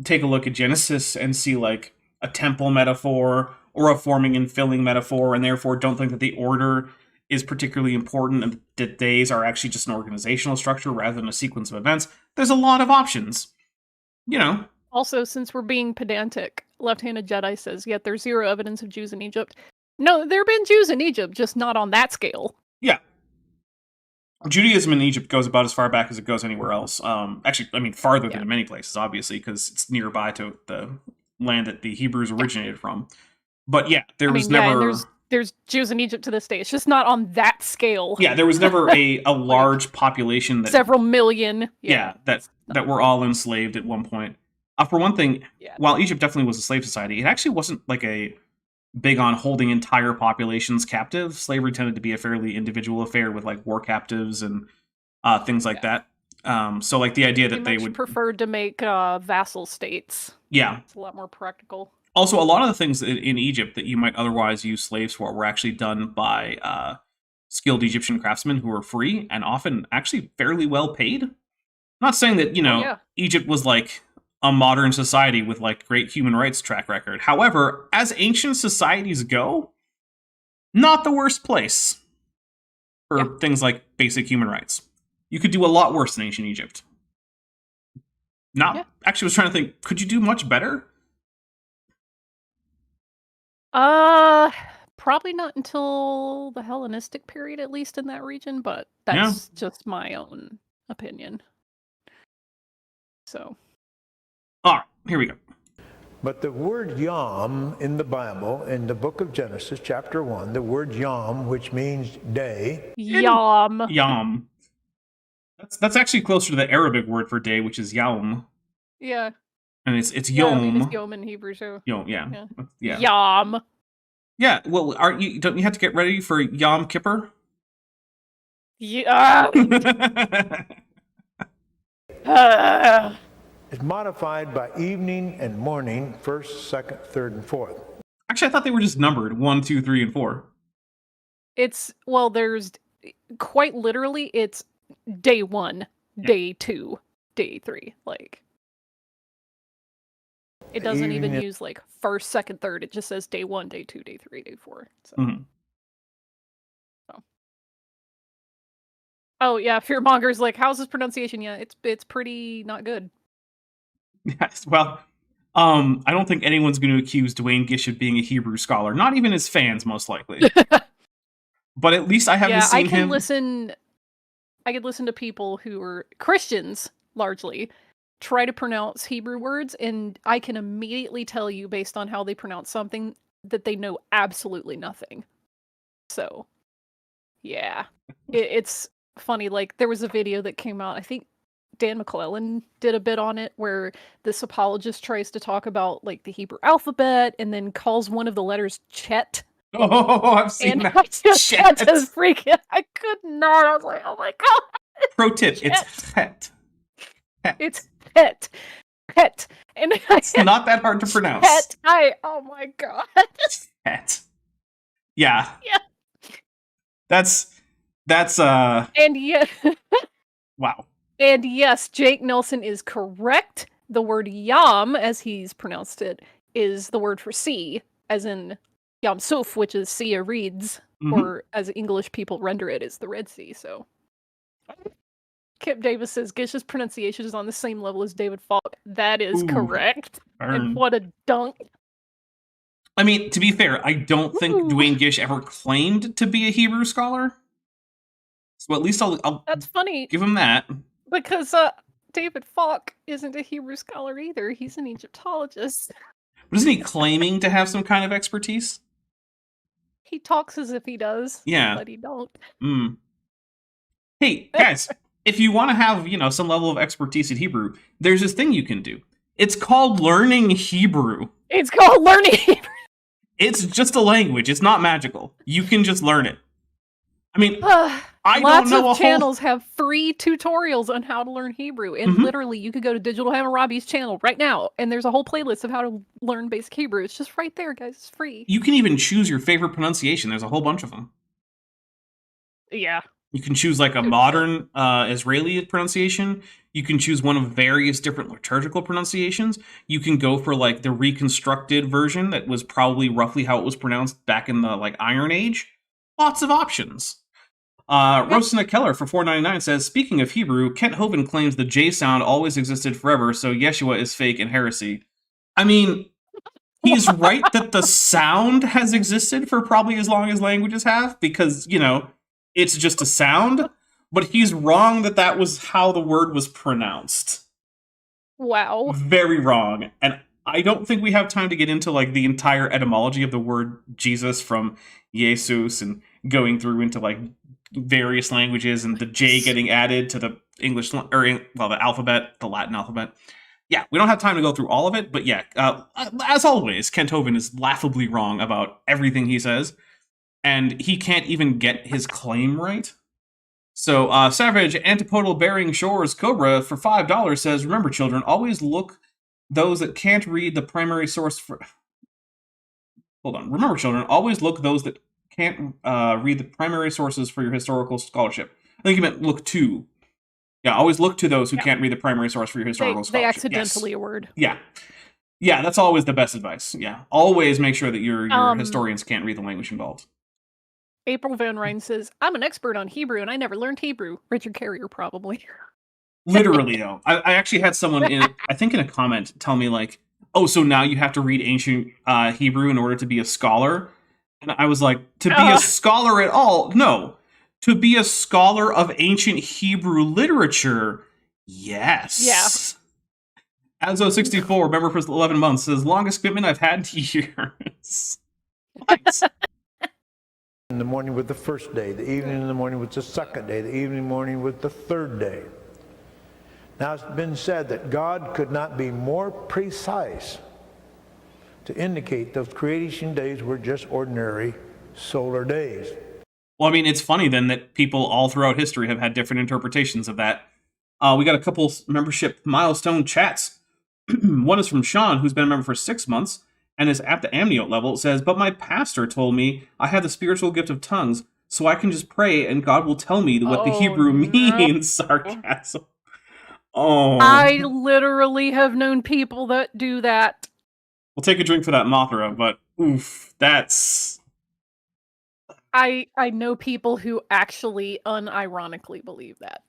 take a look at Genesis and see like a temple metaphor or a forming and filling metaphor, and therefore don't think that the order is particularly important and that days are actually just an organizational structure rather than a sequence of events. There's a lot of options. You know. Also, since we're being pedantic, Left-Handed Jedi says, yet there's zero evidence of Jews in Egypt. No, there have been Jews in Egypt, just not on that scale. Yeah. Judaism in Egypt goes about as far back as it goes anywhere else. Actually, I mean, farther than in many places, obviously, because it's nearby to the land that the Hebrews originated from. But yeah, there was never... and there's Jews in Egypt to this day. It's just not on that scale. Yeah, there was never a large population that... Several million. that were all enslaved at one point. For one thing, while Egypt definitely was a slave society, it actually wasn't like a big on holding entire populations captive. Slavery tended to be a fairly individual affair with like war captives and things like that. So like the idea that they would preferred to make vassal states. Yeah. It's a lot more practical. Also, a lot of the things in Egypt that you might otherwise use slaves for were actually done by skilled Egyptian craftsmen who were free and often actually fairly well paid. I'm not saying that, Egypt was like a modern society with like great human rights track record. However, as ancient societies go, not the worst place for things like basic human rights. You could do a lot worse than ancient Egypt. Actually, I was trying to think, could you do much better? Probably not until the Hellenistic period, at least in that region, but that's just my own opinion. So. All right, here we go. But the word yom in the Bible, in the book of Genesis, chapter 1, the word yom, which means day. Yom. Yom. That's actually closer to the Arabic word for day, which is yaum. Yeah. And it's Yeah, yom. I mean, it's yom in Hebrew, so. Yom, yeah. Yom. Yeah, well, don't you have to get ready for Yom Kippur? Yeah. It's modified by evening and morning, first, second, third, and fourth. Actually, I thought they were just numbered 1, 2, 3, and 4. There's quite literally, it's day 1, day 2, day 3. Like, it doesn't even use like first, second, third. It just says day 1, day 2, day 3, day 4. So. Mm-hmm. Oh yeah, Fearmonger's like, how's this pronunciation? Yeah, it's pretty not good. Yes, well, I don't think anyone's going to accuse Dwayne Gish of being a Hebrew scholar. Not even his fans, most likely. But at least I haven't seen him. I could listen to people who are Christians, largely, try to pronounce Hebrew words, and I can immediately tell you, based on how they pronounce something, that they know absolutely nothing. So, yeah. It's funny, like, there was a video that came out, I think Dan McClellan did a bit on it, where this apologist tries to talk about, like, the Hebrew alphabet, and then calls one of the letters Chet. Oh, I've seen that. I just had Chet. to freaking, I could not, I was like, oh my god. Pro tip, Chet. it's pet. Pet. It's Pet. Pet. And It's not that hard to pronounce. Pet. Oh my god. Pet. Yeah. Yeah. That's And yet, wow. and yes, Jake Nelson is correct. The word yam, as he's pronounced it, is the word for sea, as in Yam Suf, which is sea of reeds, or as English people render it, is the Red Sea. So, Kip Davis says Gish's pronunciation is on the same level as David Falk. That is correct. And what a dunk. I mean, to be fair, I don't think Dwayne Gish ever claimed to be a Hebrew scholar. So at least I'll That's funny. Give him that. Because David Falk isn't a Hebrew scholar either. He's an Egyptologist. But isn't he claiming to have some kind of expertise? He talks as if he does. Yeah. But he don't. Hey, guys, if you want to have, some level of expertise in Hebrew, there's this thing you can do. It's called learning Hebrew. It's called learning Hebrew. It's just a language. It's not magical. You can just learn it. I mean, I Lots don't know of channels have free tutorials on how to learn Hebrew. And literally, you could go to Digital Hammurabi's channel right now, and there's a whole playlist of how to learn basic Hebrew. It's just right there, guys. It's free. You can even choose your favorite pronunciation. There's a whole bunch of them. Yeah. You can choose like a modern Israeli pronunciation. You can choose one of various different liturgical pronunciations. You can go for like the reconstructed version that was probably roughly how it was pronounced back in the like Iron Age. Lots of options. Rosina Keller for $4.99 says, speaking of Hebrew, Kent Hovind claims the J sound always existed forever, so Yeshua is fake and heresy. I mean, he's right that the sound has existed for probably as long as languages have, because, it's just a sound, but he's wrong that was how the word was pronounced. Wow. Very wrong. And I don't think we have time to get into like the entire etymology of the word Jesus from Jesus and going through into like various languages and the J getting added to the English the alphabet, the Latin alphabet. Yeah, we don't have time to go through all of it, but yeah, as always, Kent Hovind is laughably wrong about everything he says. And he can't even get his claim right. So, Savage Antipodal Bearing Shores Cobra for $5 says, remember, children, always look those that can't read the primary source for... Hold on. Remember, children, always look those that can't read the primary sources for your historical scholarship. I think you meant look to. Yeah, always look to those who can't read the primary source for your historical scholarship. They accidentally a word. Yeah. Yeah, that's always the best advice. Yeah. Always make sure that your historians can't read the language involved. April Van Ryn says, I'm an expert on Hebrew and I never learned Hebrew. Richard Carrier, probably. Literally, though. I actually had someone in a comment tell me like, oh, so now you have to read ancient Hebrew in order to be a scholar? And I was like, to be a scholar at all? No. To be a scholar of ancient Hebrew literature? Yes. Yeah. Azo64, member for 11 months, says, longest commitment I've had in years. What? In the morning with the first day, the evening in the morning with the second day, the evening morning with the third day. Now it's been said that God could not be more precise to indicate those creation days were just ordinary solar days. Well, I mean, it's funny then that people all throughout history have had different interpretations of that. We got a couple membership milestone chats. One is from Sean, who's been a member for 6 months. And is at the amniote level. It says, but my pastor told me I have the spiritual gift of tongues, so I can just pray and God will tell me what the Hebrew means. Sarcasm. Oh. I literally have known people that do that. We'll take a drink for that Mothra, but oof, that's... I know people who actually unironically believe that.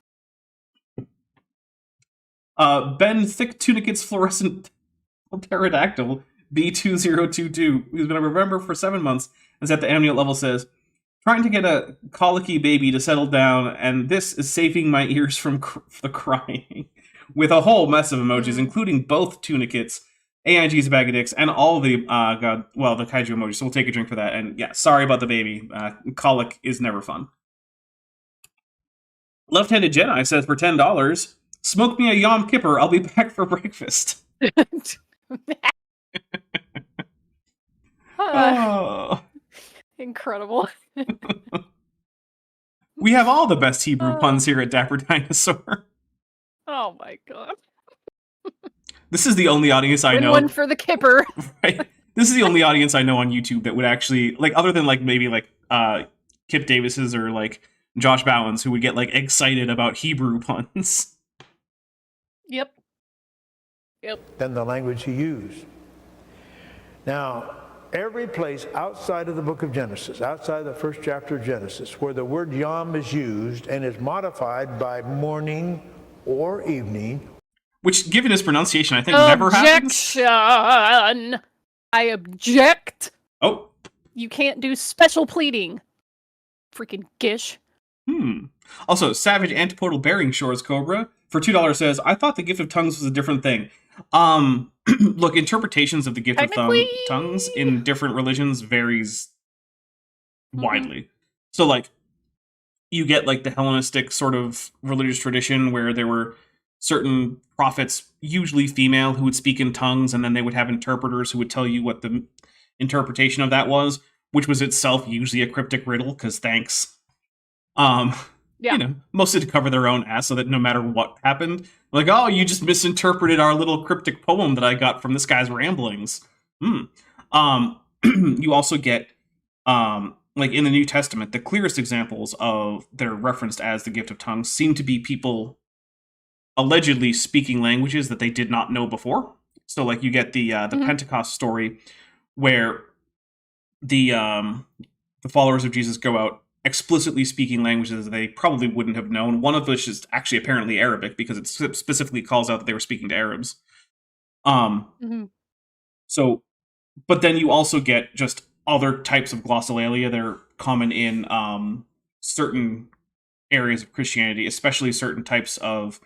Ben Thick Tunicate's Fluorescent Pterodactyl B2022, who's been a member for 7 months, is at the amniote level, says, trying to get a colicky baby to settle down, and this is saving my ears from the crying. with a whole mess of emojis, including both tunicates, AIG's a bag of dicks, and all the, the kaiju emojis. So we'll take a drink for that. And yeah, sorry about the baby. Colic is never fun. Left-Handed Jedi says, for $10, smoke me a Yom Kippur, I'll be back for breakfast. Oh. Incredible. We have all the best Hebrew puns here at Dapper Dinosaur. Oh my god. This is the only audience I know. One for the Kipper. Right. This is the only audience I know on YouTube that would actually, like, other than like maybe like Kip Davis's or like Josh Bowens, who would get like excited about Hebrew puns. Yep. Than the language he used. Now, every place outside of the book of Genesis, outside the first chapter of Genesis, where the word yom is used and is modified by morning or evening, which, given his pronunciation, I think never happens. Objection! I object! Oh. You can't do special pleading. Freaking Gish. Also, Savage Antipodal Bearing Shores Cobra, for $2 says, I thought the gift of tongues was a different thing. Look, interpretations of the gift of tongues in different religions varies widely. So, like, you get, like, the Hellenistic sort of religious tradition where there were certain prophets, usually female, who would speak in tongues, and then they would have interpreters who would tell you what the interpretation of that was, which was itself usually a cryptic riddle, because thanks. You know, mostly to cover their own ass so that no matter what happened, like, oh, you just misinterpreted our little cryptic poem that I got from this guy's ramblings. You also get, like in the New Testament, the clearest examples of that are referenced as the gift of tongues seem to be people allegedly speaking languages that they did not know before. So, like, you get the Pentecost story where the followers of Jesus go out explicitly speaking languages that they probably wouldn't have known, one of which is actually apparently Arabic, because it specifically calls out that they were speaking to Arabs. So, but then you also get just other types of glossolalia that are common in certain areas of Christianity, especially certain types of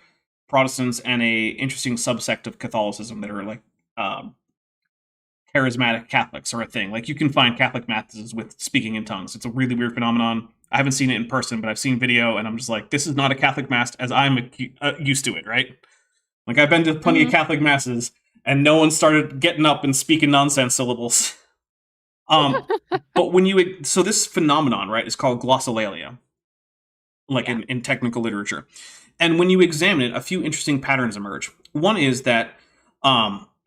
Protestants and a interesting subsect of Catholicism that are like charismatic Catholics are a thing. Like, you can find Catholic masses with speaking in tongues. It's a really weird phenomenon. I haven't seen it in person, but I've seen video, and I'm just like, this is not a Catholic mass as I'm used to it, right? Like, I've been to plenty of Catholic masses, and no one started getting up and speaking nonsense syllables. But when you... So this phenomenon, right, is called glossolalia, like in technical literature. And when you examine it, a few interesting patterns emerge. One is that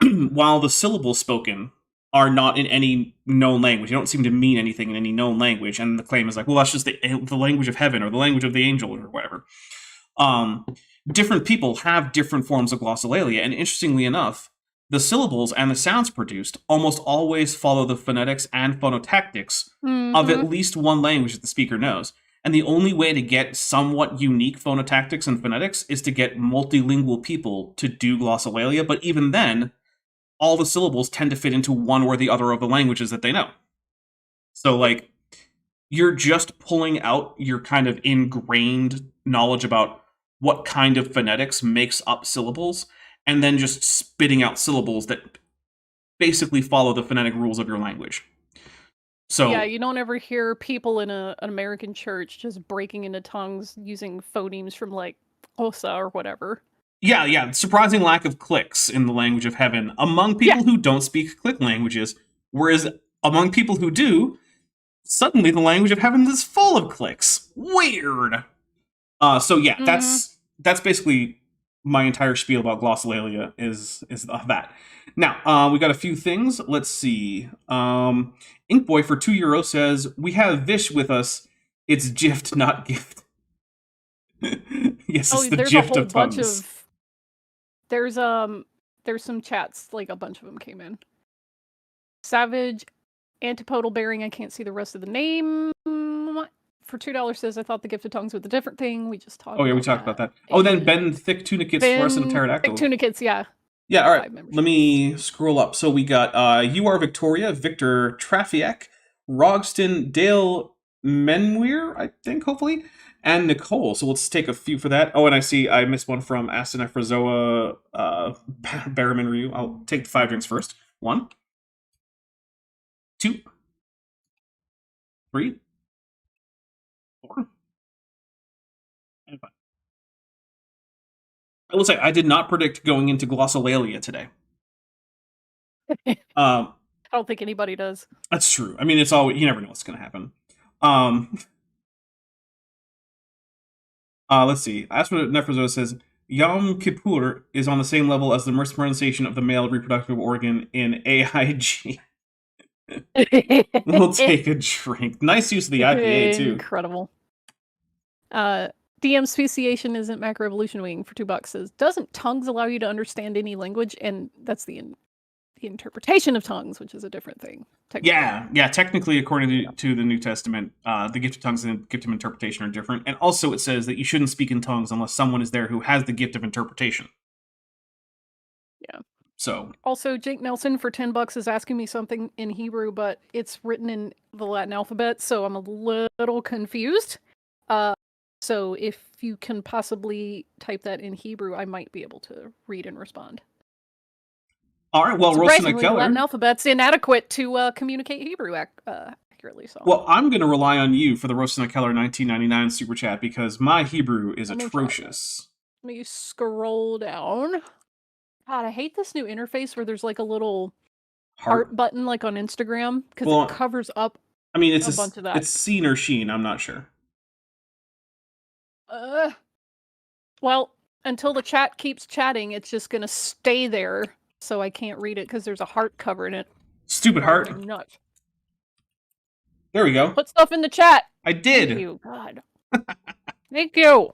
while the syllables spoken are not in any known language, you don't seem to mean anything in any known language, and the claim is like, well, that's just the language of heaven or the language of the angel or whatever. Different people have different forms of glossolalia, and interestingly enough, the syllables and the sounds produced almost always follow the phonetics and phonotactics of at least one language that the speaker knows. And the only way to get somewhat unique phonotactics and phonetics is to get multilingual people to do glossolalia, but even then, all the syllables tend to fit into one or the other of the languages that they know. So, like, you're just pulling out your kind of ingrained knowledge about what kind of phonetics makes up syllables, and then just spitting out syllables that basically follow the phonetic rules of your language. So, yeah, you don't ever hear people in an American church just breaking into tongues using phonemes from, like, Xhosa or whatever. Yeah, surprising lack of clicks in the language of heaven among people who don't speak click languages, whereas among people who do, suddenly the language of heaven is full of clicks. Weird. So yeah, that's basically my entire spiel about glossolalia is that. Now, we got a few things. Let's see. Inkboy for €2 says, we have Vish with us. It's gift, not gift. Yes, it's the gift of tongues. There's some chats, like a bunch of them came in. Savage Antipodal Bearing, I can't see the rest of the name. For $2 says, I thought the gift of tongues was a different thing. We just talked about that. Oh, yeah, we talked about that. Oh, then Ben Thick Tunicates, Fluorescent Pterodactyl. Thick Tunicates, yeah. Yeah, all right. Let me scroll up. So we got You Are Victoria, Victor Trafiak, Rogston, Dale Menweir, I think, hopefully, and Nicole. So let's take a few for that. Oh, and I missed one from Aston Efrazoa Barraman Ryu. I'll take the 5 drinks first. 1, 2, 3, 4, and 5. I will say, I did not predict going into glossolalia today. I don't think anybody does. That's true. I mean, it's all, you never know what's going to happen. Let's see. Asper Nefrazo says, Yom Kippur is on the same level as the pronunciation of the male reproductive organ in AIG. We'll take a drink. Nice use of the IPA, too. Incredible. DM speciation isn't macroevolution wing for $2 says, doesn't tongues allow you to understand any language? And that's the interpretation of tongues, which is a different thing. Yeah. Technically, according to the New Testament, the gift of tongues and the gift of interpretation are different. And also it says that you shouldn't speak in tongues unless someone is there who has the gift of interpretation. Yeah. So also, Jake Nelson for $10 is asking me something in Hebrew, but it's written in the Latin alphabet, so I'm a little confused. So if you can possibly type that in Hebrew, I might be able to read and respond. All right, well, Rosina Keller. The Latin alphabet's inadequate to communicate Hebrew accurately. So. Well, I'm going to rely on you for the Rosina Keller 1999 super chat because my Hebrew is atrocious. Let me scroll down. God, I hate this new interface where there's like a little heart button like on Instagram because it covers up. I mean, it's a bunch of that. It's seen or sheen. I'm not sure. Well, until the chat keeps chatting, it's just going to stay there. So I can't read it because there's a heart covering it. Stupid heart. Nuts. There we go. Put stuff in the chat. I did. Thank you, God. Thank you.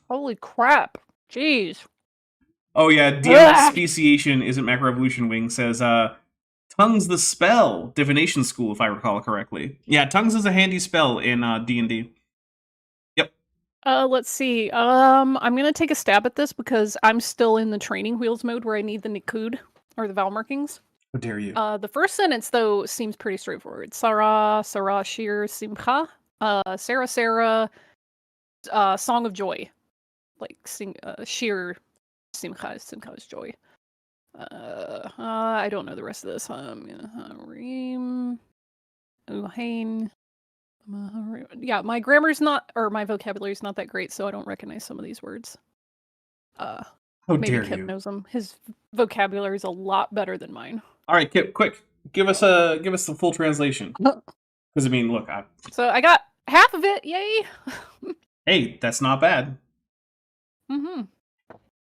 Holy crap. Jeez. Oh yeah, DM speciation isn't macroevolution wing says, tongues the spell, divination school, if I recall correctly. Yeah, tongues is a handy spell in D&D. Yep. Let's see. I'm gonna take a stab at this because I'm still in the training wheels mode where I need the Nikud, or the vowel markings. How dare you? The first sentence, though, seems pretty straightforward. Sarah, Shir, Simcha. Sarah, Song of Joy. Like, Shir, Simcha is joy. I don't know the rest of this. Reem, Uhain. Yeah, my grammar's not, or my vocabulary's not that great, so I don't recognize some of these words. How maybe dare Kip you? knows them. His vocabulary is a lot better than mine. All right, Kip, quick, give us the full translation. Because I mean, look, So I got half of it. Yay! Hey, that's not bad. Mm-hmm.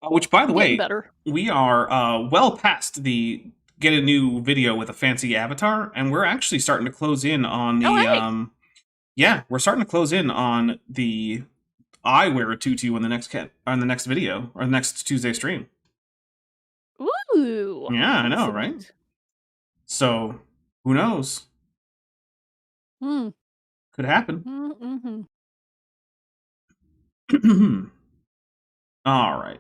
Which, by the way, better. We are well past the get a new video with a fancy avatar, and we're actually starting to close in on the we're starting to close in on the I wear a tutu on the next video or the next Tuesday stream. Ooh. Yeah, I know, right? So who knows? Could happen. Mm-hmm. All right.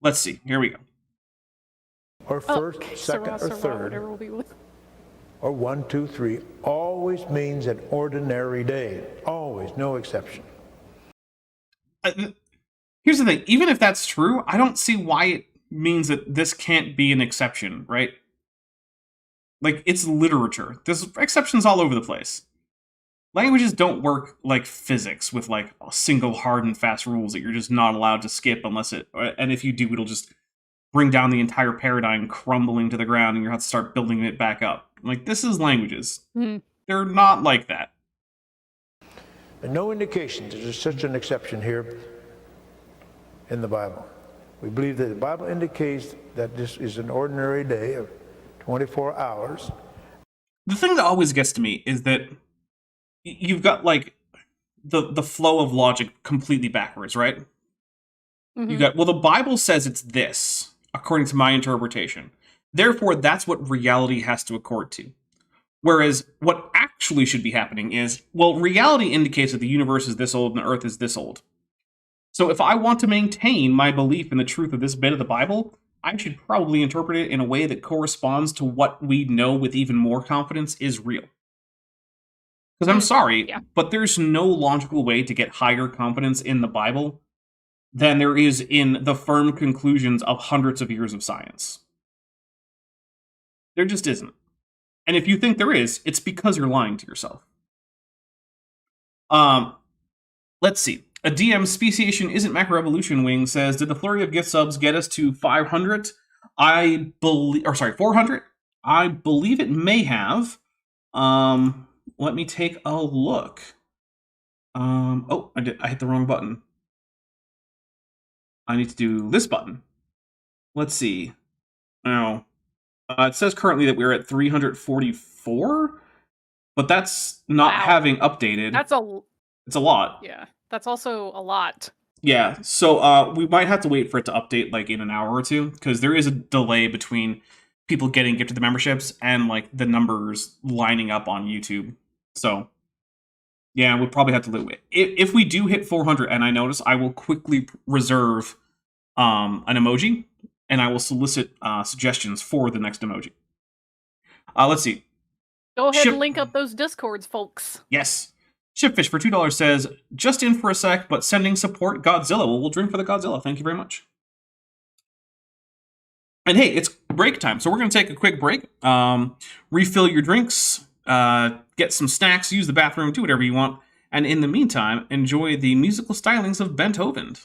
Let's see. Here we go. Or first, second, or third, or 1, 2, 3, always means an ordinary day. Always, no exception. Here's the thing. Even if that's true, I don't see why it means that this can't be an exception, right? Like, it's literature. There's exceptions all over the place. Languages don't work like physics with like single hard and fast rules that you're just not allowed to skip unless and if you do, it'll just bring down the entire paradigm crumbling to the ground and you have to start building it back up. Like, this is languages. They're not like that. And no indication that there's such an exception here in the Bible. We believe that the Bible indicates that this is an ordinary day of 24 hours. The thing that always gets to me is that you've got, like, the flow of logic completely backwards, right? Mm-hmm. You got, well, the Bible says it's this, according to my interpretation. Therefore, that's what reality has to accord to. Whereas what actually should be happening is, well, reality indicates that the universe is this old and the earth is this old. So if I want to maintain my belief in the truth of this bit of the Bible, I should probably interpret it in a way that corresponds to what we know with even more confidence is real. Because I'm sorry, yeah. but there's no logical way to get higher confidence in the Bible than there is in the firm conclusions of hundreds of years of science. There just isn't. And if you think there is, it's because you're lying to yourself. Let's see. A DM speciation isn't macroevolution wing says, did the flurry of gift subs get us to 500? 400? I believe it may have. Let me take a look. Oh, I hit the wrong button. I need to do this button. Let's see. Now, it says currently that we're at 344, but that's not having updated. It's a lot. Yeah, that's also a lot. Yeah, so we might have to wait for it to update like in an hour or two, because there is a delay between people getting gifted the memberships and like the numbers lining up on YouTube. So yeah, we'll probably have to wait. If we do hit 400 and I notice, I will quickly reserve an emoji, and I will solicit suggestions for the next emoji. Let's see. Go ahead and link up those Discords, folks. Yes. Shipfish for $2 says, just in for a sec, but sending support Godzilla. Well, we'll drink for the Godzilla. Thank you very much. And hey, it's break time, so we're going to take a quick break. Refill your drinks, get some snacks, use the bathroom, do whatever you want. And in the meantime, enjoy the musical stylings of Beethoven.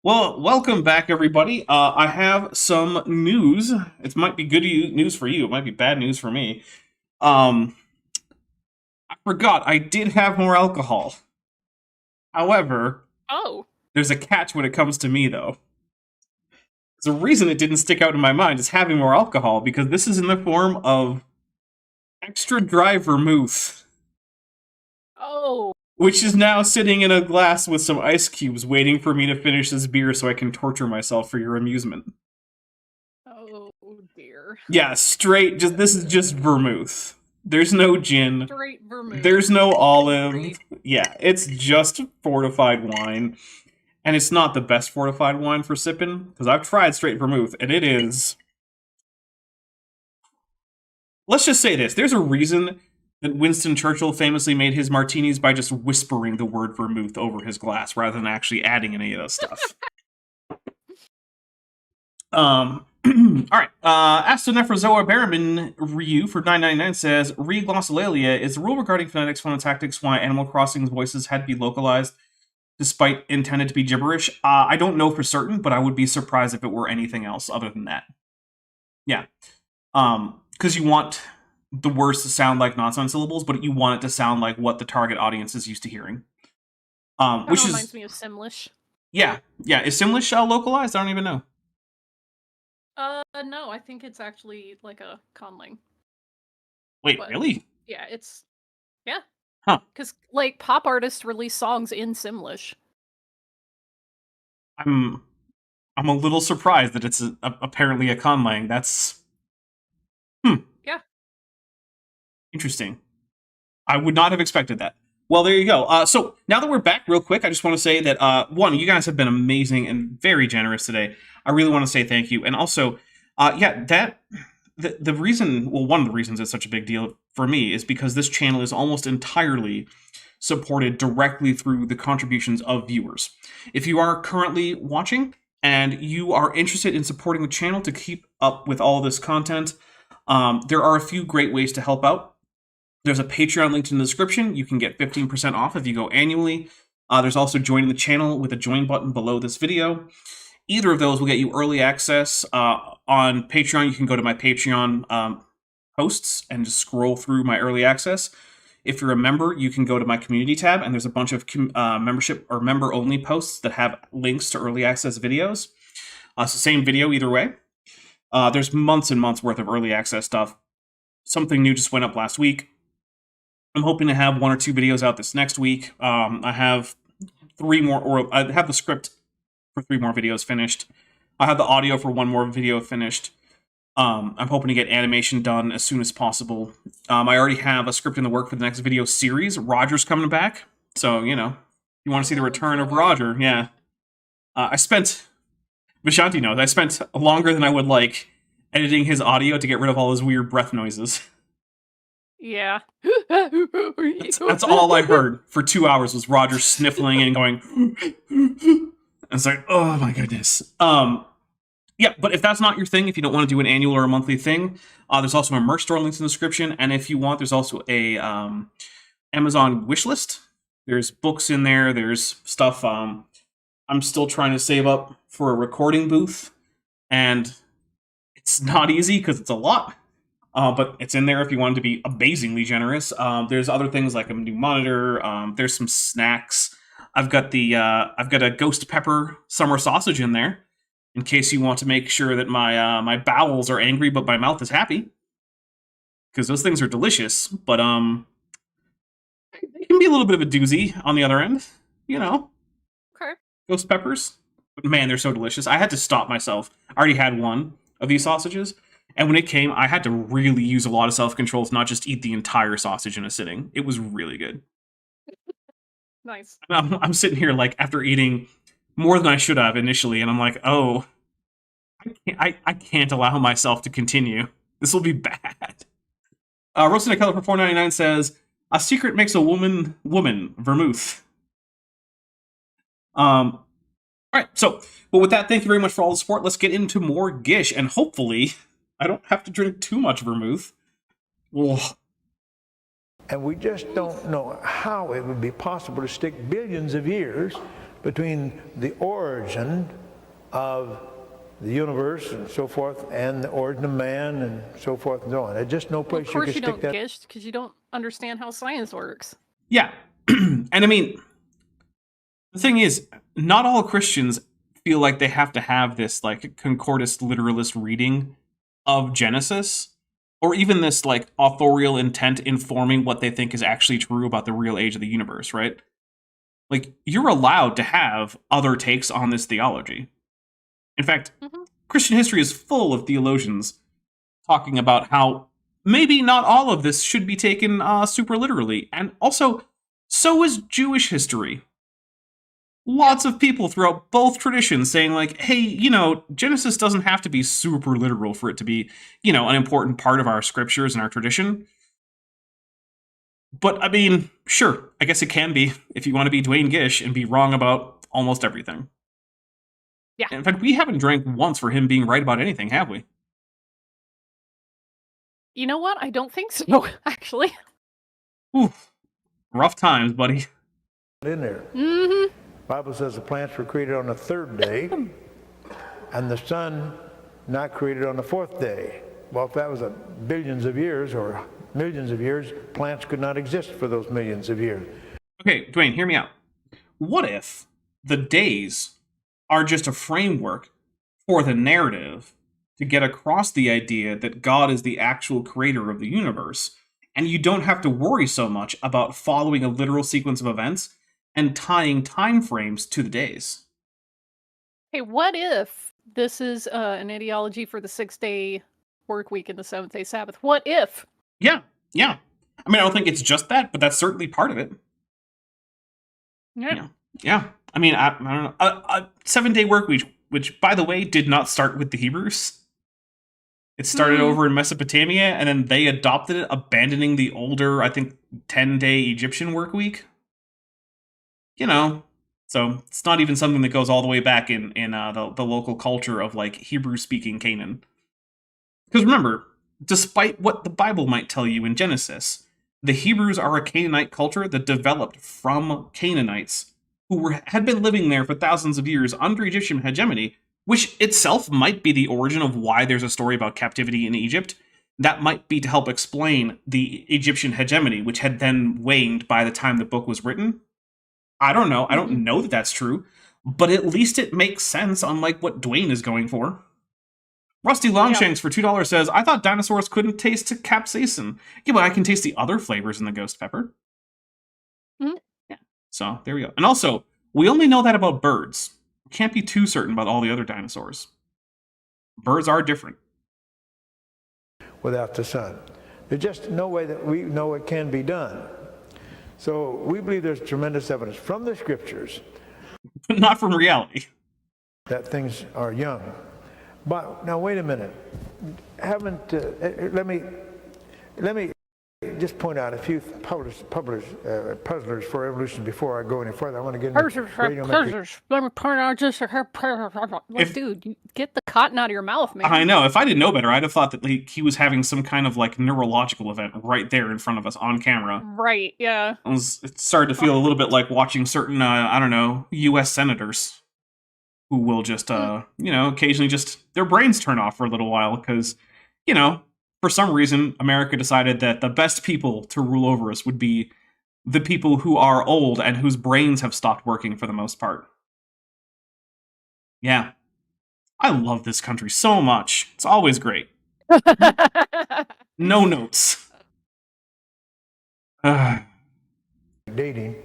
Well, welcome back, everybody. I have some news. It might be good news for you. It might be bad news for me. I forgot I did have more alcohol. However, there's a catch when it comes to me, though. The reason it didn't stick out in my mind is having more alcohol, because this is in the form of extra dry vermouth. Oh. Which is now sitting in a glass with some ice cubes waiting for me to finish this beer so I can torture myself for your amusement. Oh, dear. Yeah, straight, this is just vermouth. There's no gin. Straight vermouth. There's no olive. Yeah, it's just fortified wine. And it's not the best fortified wine for sipping, because I've tried straight vermouth, and it is... Let's just say this. There's a reason that Winston Churchill famously made his martinis by just whispering the word vermouth over his glass, rather than actually adding any of that stuff. Alright. Astonephrozoa Berriman Ryu for $9.99 says, Re-glossolalia is the rule regarding phonetics, phonotactics, why Animal Crossing's voices had to be localized despite intended to be gibberish. I don't know for certain, but I would be surprised if it were anything else other than that. Yeah. Because you want the words to sound like nonsense syllables, but you want it to sound like what the target audience is used to hearing. Which reminds me of Simlish. Yeah. Is Simlish localized? I don't even know. No, I think it's actually like a conlang. Wait, really? Yeah, it's... Yeah. Huh. Because, like, pop artists release songs in Simlish. I'm a little surprised that it's apparently a conlang. That's... Yeah. Interesting. I would not have expected that. Well, there you go. So, now that we're back real quick, I just want to say that, one, you guys have been amazing and very generous today. I really want to say thank you. And also, the reason, well, one of the reasons it's such a big deal for me is because this channel is almost entirely supported directly through the contributions of viewers. If you are currently watching and you are interested in supporting the channel to keep up with all this content, there are a few great ways to help out. There's a Patreon linked in the description. You can get 15% off if you go annually. There's also joining the channel with a join button below this video. Either of those will get you early access. On Patreon, you can go to my Patreon posts and just scroll through my early access. If you're a member, you can go to my community tab, and there's a bunch of membership or member-only posts that have links to early access videos. It's the same video either way. There's months and months worth of early access stuff. Something new just went up last week. I'm hoping to have 1 or 2 videos out this next week. I have 3 more, or I have the script for 3 more videos finished. I have the audio for 1 more video finished. I'm hoping to get animation done as soon as possible. I already have a script in the work for the next video series. Roger's coming back. So, you know, you want to see the return of Roger. Yeah. Vishanti knows, I spent longer than I would like editing his audio to get rid of all his weird breath noises. Yeah. That's all I heard for 2 hours was Roger sniffling and going... It's like, oh my goodness. Yeah, but if that's not your thing, if you don't want to do an annual or a monthly thing, there's also a merch store links in the description. And if you want, there's also a Amazon wish list. There's books in there. There's stuff. I'm still trying to save up for a recording booth. And it's not easy because it's a lot. But it's in there if you want to be amazingly generous. There's other things like a new monitor. There's some snacks. I've got a ghost pepper summer sausage in there, in case you want to make sure that my bowels are angry but my mouth is happy, because those things are delicious. But they can be a little bit of a doozy on the other end, you know. Okay. Ghost peppers, but man, they're so delicious. I had to stop myself. I already had 1 of these sausages, and when it came, I had to really use a lot of self-control to not just eat the entire sausage in a sitting. It was really good. Nice. I'm sitting here, like, after eating more than I should have initially, and I'm like, oh, I can't allow myself to continue. This will be bad. Roasted Color for $4.99 says, a secret makes a woman, vermouth. Alright, so, but with that, thank you very much for all the support. Let's get into more Gish, and hopefully, I don't have to drink too much vermouth. Ugh. And we just don't know how it would be possible to stick billions of years between the origin of the universe and so forth, and the origin of man and so forth and so on. There's just no place Of course you you can stick don't, that. Gish, because you don't understand how science works. Yeah. And I mean, the thing is, not all Christians feel like they have to have this like concordist literalist reading of Genesis, or even this like authorial intent informing what they think is actually true about the real age of the universe, right? Like, you're allowed to have other takes on this theology. In fact, Christian history is full of theologians talking about how maybe not all of this should be taken super literally. And also, so is Jewish history. Lots of people throughout both traditions saying, like, hey, you know, Genesis doesn't have to be super literal for it to be, you know, an important part of our scriptures and our tradition. But, I mean, sure, I guess it can be if you want to be Dwayne Gish and be wrong about almost everything. Yeah. In fact, we haven't drank once for him being right about anything, have we? You know what? I don't think so, actually. Oof. Rough times, buddy. In there. Mm-hmm. Bible says the plants were created on the third day, and the sun not created on the fourth day. Well, if that was billions of years or millions of years, plants could not exist for those millions of years. Okay, Dwayne, hear me out. What if the days are just a framework for the narrative to get across the idea that God is the actual creator of the universe, and you don't have to worry so much about following a literal sequence of events and tying time frames to the days? Hey, what if this is an ideology for the 6-day work week and the 7th-day Sabbath? What if? Yeah. I mean, I don't think it's just that, but that's certainly part of it. Yeah. I mean, I don't know. A 7-day work week, which, by the way, did not start with the Hebrews. It started over in Mesopotamia, and then they adopted it, abandoning the older, I think, 10-day Egyptian work week. You know, so it's not even something that goes all the way back in the local culture of, like, Hebrew-speaking Canaan. Because remember, despite what the Bible might tell you in Genesis, the Hebrews are a Canaanite culture that developed from Canaanites who had been living there for thousands of years under Egyptian hegemony, which itself might be the origin of why there's a story about captivity in Egypt. That might be to help explain the Egyptian hegemony, which had then waned by the time the book was written. I don't know. I don't know that that's true, but at least it makes sense, unlike what Dwayne is going for. Rusty Longshanks for $2 says, I thought dinosaurs couldn't taste capsaicin. Yeah, but I can taste the other flavors in the ghost pepper. Yeah. So, there we go. And also, we only know that about birds. We can't be too certain about all the other dinosaurs. Birds are different. Without the sun. There's just no way that we know it can be done. So we believe there's tremendous evidence from the scriptures. But not from reality. That things are young. But now wait a minute. Let me just point out a few puzzlers for evolution before I go any further. I want to get into Puzzlers. Let me point out just like, dude, you get the cotton out of your mouth, man. I know. If I didn't know better, I'd have thought that he was having some kind of like neurological event right there in front of us on camera. Right, yeah. It started to feel a little bit like watching certain, I don't know, U.S. senators who will just, occasionally just, their brains turn off for a little while because, for some reason, America decided that the best people to rule over us would be the people who are old and whose brains have stopped working for the most part. Yeah. I love this country so much. It's always great. No notes. dating.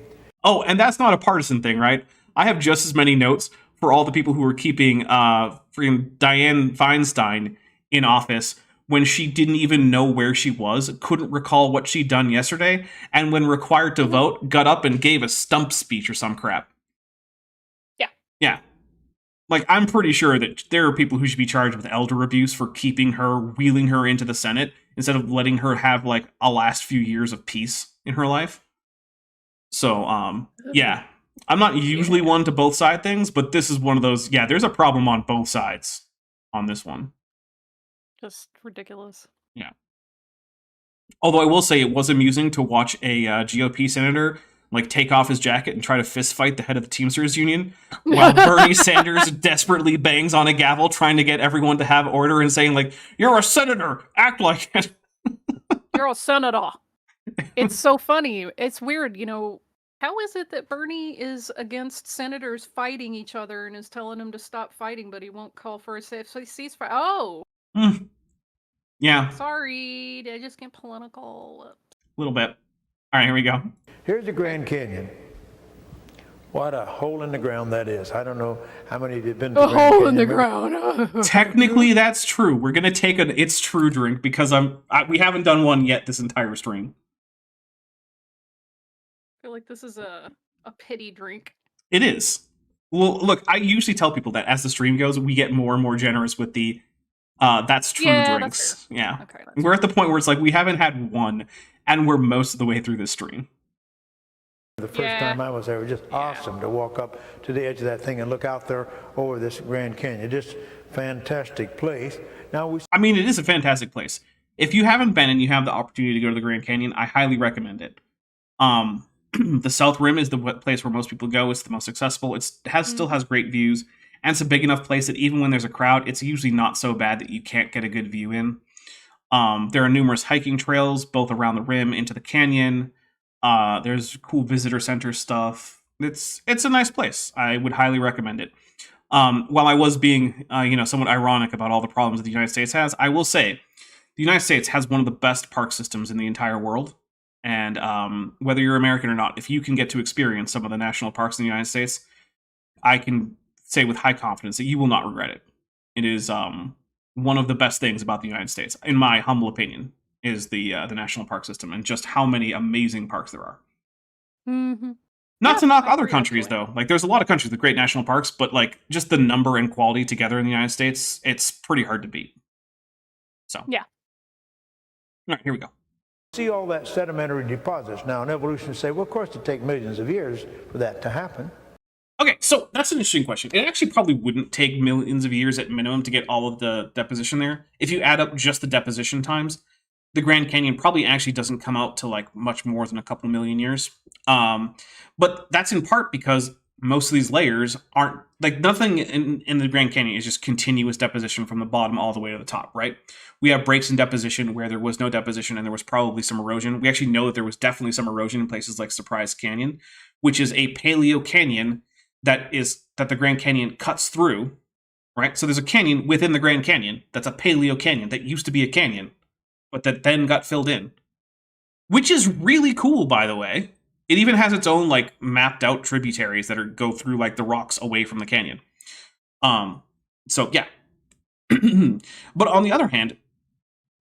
Oh, and that's not a partisan thing, right? I have just as many notes for all the people who were keeping freaking Dianne Feinstein in office when she didn't even know where she was, couldn't recall what she'd done yesterday, and when required to vote, got up and gave a stump speech or some crap. Yeah. Like, I'm pretty sure that there are people who should be charged with elder abuse for keeping her, wheeling her into the Senate, instead of letting her have, like, a last few years of peace in her life. So, yeah. I'm not usually one to both side things, but this is one of those, there's a problem on both sides on this one. Just ridiculous. Yeah. Although I will say it was amusing to watch a GOP senator like take off his jacket and try to fist fight the head of the Teamsters Union, while Bernie Sanders desperately bangs on a gavel trying to get everyone to have order and saying like, "You're a senator, act like it." You're a senator. It's so funny. It's weird, How is it that Bernie is against senators fighting each other and is telling them to stop fighting, but he won't call for a ceasefire? Oh! Yeah. Sorry, did I just get political? A little bit. All right, here we go. Here's the Grand Canyon. What a hole in the ground that is. I don't know how many have been to the Grand Canyon. A hole in the ground. Technically, that's true. We're going to take an It's True drink because we haven't done one yet this entire stream. I feel like this is a pity drink. It is. Well, look, I usually tell people that as the stream goes, we get more and more generous with the That's True drinks. That's fair. Yeah. Okay, we're at the point where it's like we haven't had one, and we're most of the way through this stream. The first time I was there, it was just awesome to walk up to the edge of that thing and look out there over this Grand Canyon. Just fantastic place. Now I mean, it is a fantastic place. If you haven't been and you have the opportunity to go to the Grand Canyon, I highly recommend it. The South Rim is the place where most people go. It's the most accessible. Still has great views, and it's a big enough place that even when there's a crowd, it's usually not so bad that you can't get a good view in. There are numerous hiking trails both around the rim into the canyon. There's cool visitor center stuff. It's a nice place. I would highly recommend it. While I was being somewhat ironic about all the problems that the United States has, I will say the United States has one of the best park systems in the entire world. And whether you're American or not, if you can get to experience some of the national parks in the United States, I can say with high confidence that you will not regret it. It is one of the best things about the United States, in my humble opinion, is the national park system and just how many amazing parks there are. Mm-hmm. Not to knock other countries, though. Like, there's a lot of countries with great national parks, but like just the number and quality together in the United States, it's pretty hard to beat. So yeah. All right, here we go. See all that sedimentary deposits. Now, in evolution, say, well, of course, it take millions of years for that to happen. Okay, so that's an interesting question. It actually probably wouldn't take millions of years at minimum to get all of the deposition there. If you add up just the deposition times, the Grand Canyon probably actually doesn't come out to like much more than a couple million years. But that's in part because most of these layers aren't, like, nothing in the Grand Canyon is just continuous deposition from the bottom all the way to the top, right? We have breaks in deposition where there was no deposition and there was probably some erosion. We actually know that there was definitely some erosion in places like Surprise Canyon, which is a paleo canyon that the Grand Canyon cuts through, right? So there's a canyon within the Grand Canyon that's a paleo canyon that used to be a canyon, but that then got filled in, which is really cool, by the way. It even has its own like mapped out tributaries that go through like the rocks away from the canyon. So yeah. But on the other hand,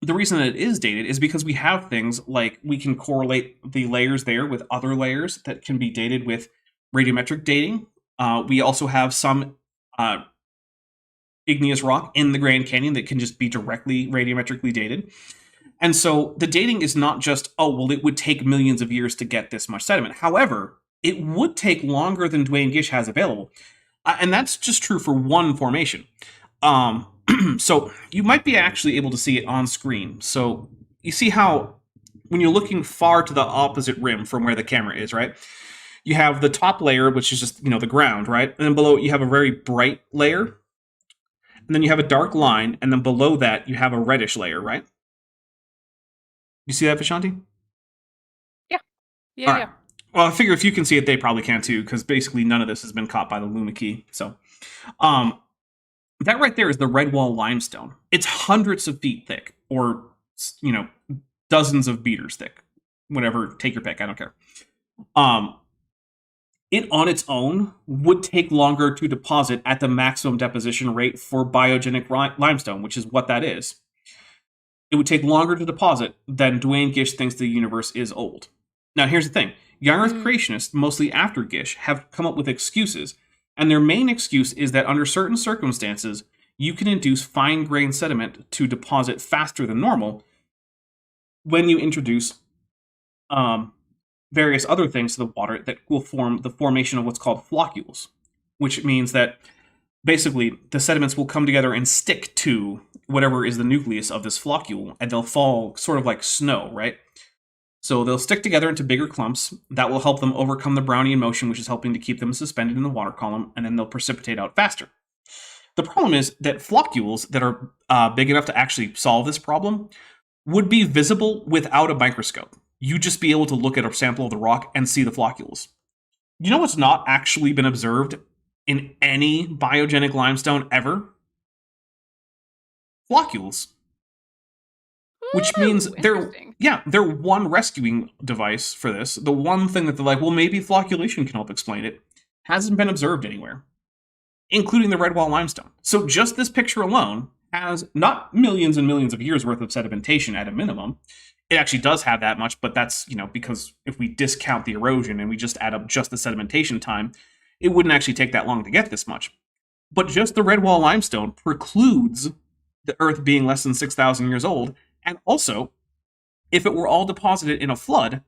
the reason that it is dated is because we have things like we can correlate the layers there with other layers that can be dated with radiometric dating. We also have some igneous rock in the Grand Canyon that can just be directly radiometrically dated. And so the dating is not just, it would take millions of years to get this much sediment. However, it would take longer than Dwayne Gish has available. And that's just true for one formation. So you might be actually able to see it on screen. So you see how when you're looking far to the opposite rim from where the camera is, right? You have the top layer, which is just, the ground, right? And then below it, you have a very bright layer. And then you have a dark line. And then below that, you have a reddish layer, right? You see that, Vishanti? Yeah. Yeah, yeah. Well, I figure if you can see it, they probably can too, because basically none of this has been caught by the Luna key. So, that right there is the red wall limestone. It's hundreds of feet thick, or, dozens of meters thick. Whatever, take your pick, I don't care. It on its own would take longer to deposit at the maximum deposition rate for biogenic limestone, which is what that is. It would take longer to deposit than Dwayne Gish thinks the universe is old. Now, here's the thing. Young Earth creationists, mostly after Gish, have come up with excuses. And their main excuse is that under certain circumstances, you can induce fine-grained sediment to deposit faster than normal when you introduce various other things to the water that will form the formation of what's called floccules, which means that basically the sediments will come together and stick to whatever is the nucleus of this floccule, and they'll fall sort of like snow, right? So they'll stick together into bigger clumps. That will help them overcome the Brownian motion, which is helping to keep them suspended in the water column, and then they'll precipitate out faster. The problem is that floccules that are big enough to actually solve this problem would be visible without a microscope. You'd just be able to look at a sample of the rock and see the floccules. You know what's not actually been observed in any biogenic limestone ever? Floccules. Which means they're one rescuing device for this. The one thing that they're like, well, maybe flocculation can help explain it, hasn't been observed anywhere, including the red wall limestone. So just this picture alone has not millions and millions of years worth of sedimentation at a minimum. It actually does have that much, but that's, because if we discount the erosion and we just add up just the sedimentation time, it wouldn't actually take that long to get this much. But just the red wall limestone precludes the Earth being less than 6,000 years old. And also, if it were all deposited in a flood,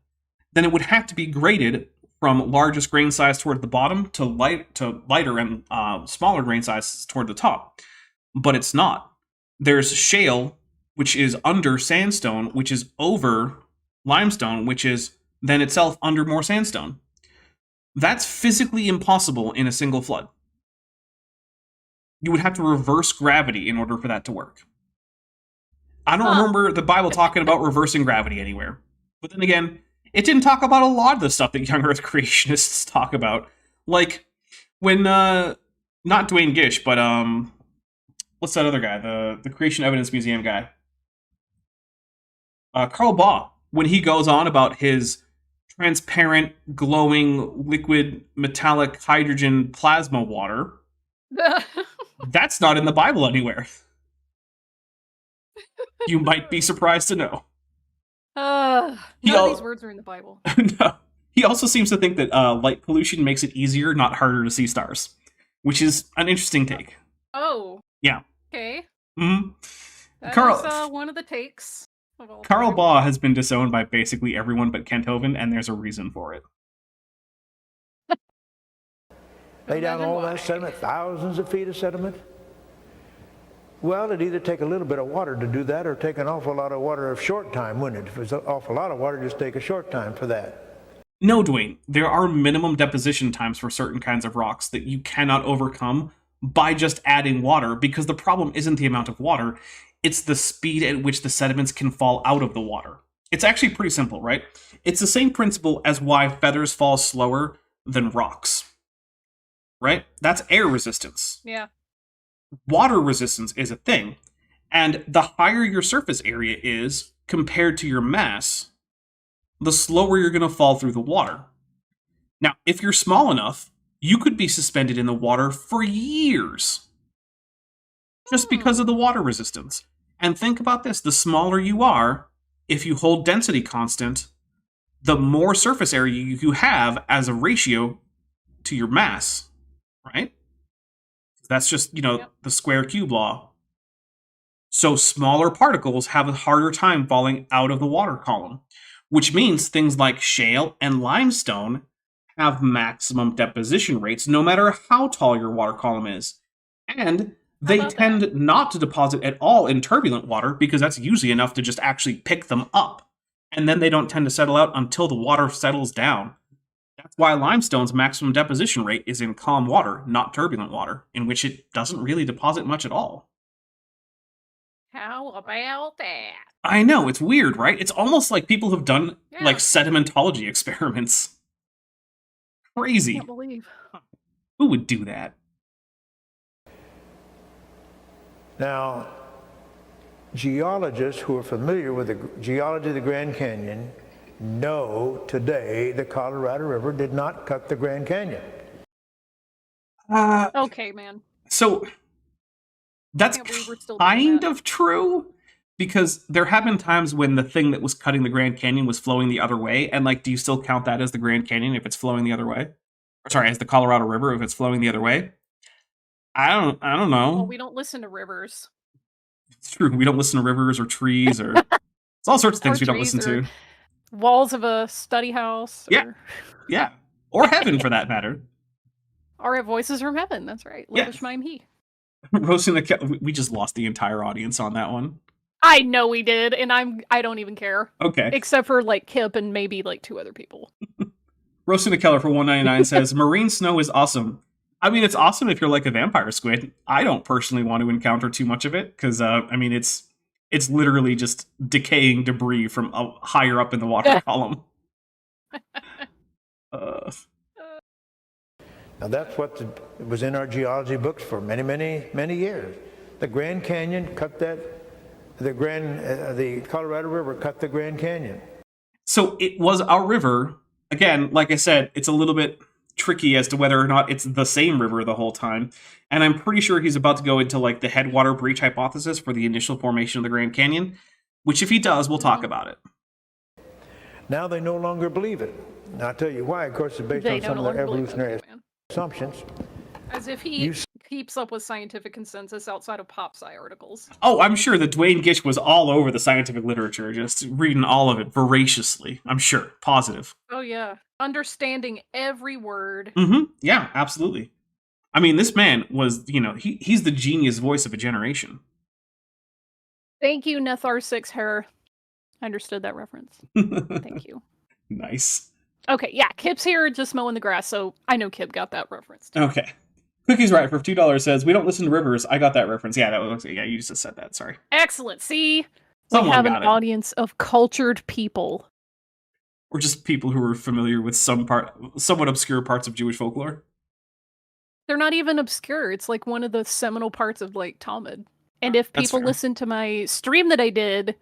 then it would have to be graded from largest grain size toward the bottom to lighter and smaller grain sizes toward the top. But it's not. There's shale, which is under sandstone, which is over limestone, which is then itself under more sandstone. That's physically impossible in a single flood. You would have to reverse gravity in order for that to work. I don't remember the Bible talking about reversing gravity anywhere. But then again, it didn't talk about a lot of the stuff that young Earth creationists talk about. Like, when, not Dwayne Gish, but, what's that other guy? The Creation Evidence Museum guy. Carl Baugh, when he goes on about his transparent, glowing, liquid, metallic hydrogen plasma water, that's not in the Bible anywhere. You might be surprised to know. None of these words are in the Bible. No. He also seems to think that light pollution makes it easier, not harder to see stars, which is an interesting take. Oh. Yeah. Okay. Mm-hmm. That's one of the takes. Carl Baugh has been disowned by basically everyone but Kent Hovind, and there's a reason for it. Lay down all that sediment, thousands of feet of sediment. Well, it'd either take a little bit of water to do that or take an awful lot of water of short time, wouldn't it? If it was an awful lot of water, just take a short time for that. No, Dwayne. There are minimum deposition times for certain kinds of rocks that you cannot overcome by just adding water, because the problem isn't the amount of water, it's the speed at which the sediments can fall out of the water. It's actually pretty simple, right? It's the same principle as why feathers fall slower than rocks. Right? That's air resistance. Yeah. Water resistance is a thing, and the higher your surface area is compared to your mass, the slower you're going to fall through the water. Now, if you're small enough, you could be suspended in the water for years just because of the water resistance. And think about this, the smaller you are, if you hold density constant, the more surface area you have as a ratio to your mass, right? That's just, the square cube law. So smaller particles have a harder time falling out of the water column, which means things like shale and limestone have maximum deposition rates no matter how tall your water column is. And they tend not to deposit at all in turbulent water because that's usually enough to just actually pick them up. And then they don't tend to settle out until the water settles down. That's why limestone's maximum deposition rate is in calm water, not turbulent water, in which it doesn't really deposit much at all. How about that? I know, it's weird, right? It's almost like people have done, sedimentology experiments. Crazy. I can't believe. Who would do that? Now, geologists who are familiar with the geology of the Grand Canyon know today the Colorado River did not cut the Grand Canyon. Okay, man. So that's kind of true, because there have been times when the thing that was cutting the Grand Canyon was flowing the other way, and do you still count that as the Grand Canyon if it's flowing the other way? Or, sorry, as the Colorado River if it's flowing the other way? I don't know. Well, we don't listen to rivers. It's true. We don't listen to rivers or trees or it's all sorts of things we don't listen to. Walls of a study house. Yeah. Or heaven, for that matter. Or voices from heaven. That's right. Livish mime he. Roasting the we just lost the entire audience on that one. I know we did, and I don't even care. Okay. Except for like Kip and maybe like 2 other people. Roasting the Keller for 199 says, marine snow is awesome. I mean, it's awesome if you're like a vampire squid. I don't personally want to encounter too much of it, because, I mean, it's literally just decaying debris from higher up in the water column. Now that's what was in our geology books for many, many, many years. The Grand Canyon cut that, the Colorado River cut the Grand Canyon. So it was a river. Again, like I said, it's a little bit tricky as to whether or not it's the same river the whole time. And I'm pretty sure he's about to go into like the headwater breach hypothesis for the initial formation of the Grand Canyon, which if he does, we'll talk about it. Now they no longer believe it. And I'll tell you why. Of course, it's based on some of the evolutionary assumptions. As if he keeps up with scientific consensus outside of pop sci articles. Oh, I'm sure that Dwayne Gish was all over the scientific literature, just reading all of it voraciously. I'm sure. Positive. Oh, yeah. Understanding every word. Mm-hmm. Yeah, absolutely. I mean, this man was, he's the genius voice of a generation. Thank you, Nethar6 Hair. I understood that reference. Thank you. Nice. Okay, yeah, Kip's here just mowing the grass, so I know Kip got that reference. Okay. Cookie's right for $2 says, we don't listen to rivers. I got that reference. Yeah, you just said that. Sorry. Excellent. See? Someone we have an got it. audience of cultured people. Or just people who are familiar with somewhat obscure parts of Jewish folklore. They're not even obscure. It's like one of the seminal parts of like Talmud. And if people listen to my stream that I did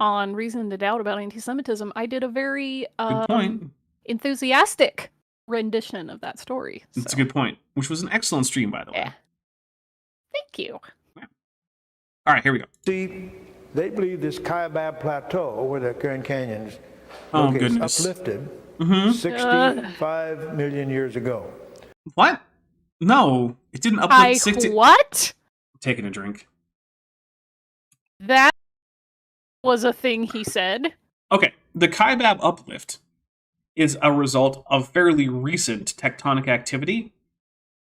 on Reason to Doubt about anti-Semitism, I did a very Good point. Enthusiastic rendition of that story. That's a good point. Which was an excellent stream, by the way. Thank you. Yeah. All right, here we go. See, they believe this Kaibab Plateau, where the Grand Canyon's uplifted 65 million years ago. What? No, it didn't uplift 60. What? I'm taking a drink. That was a thing he said. Okay, the Kaibab uplift is a result of fairly recent tectonic activity.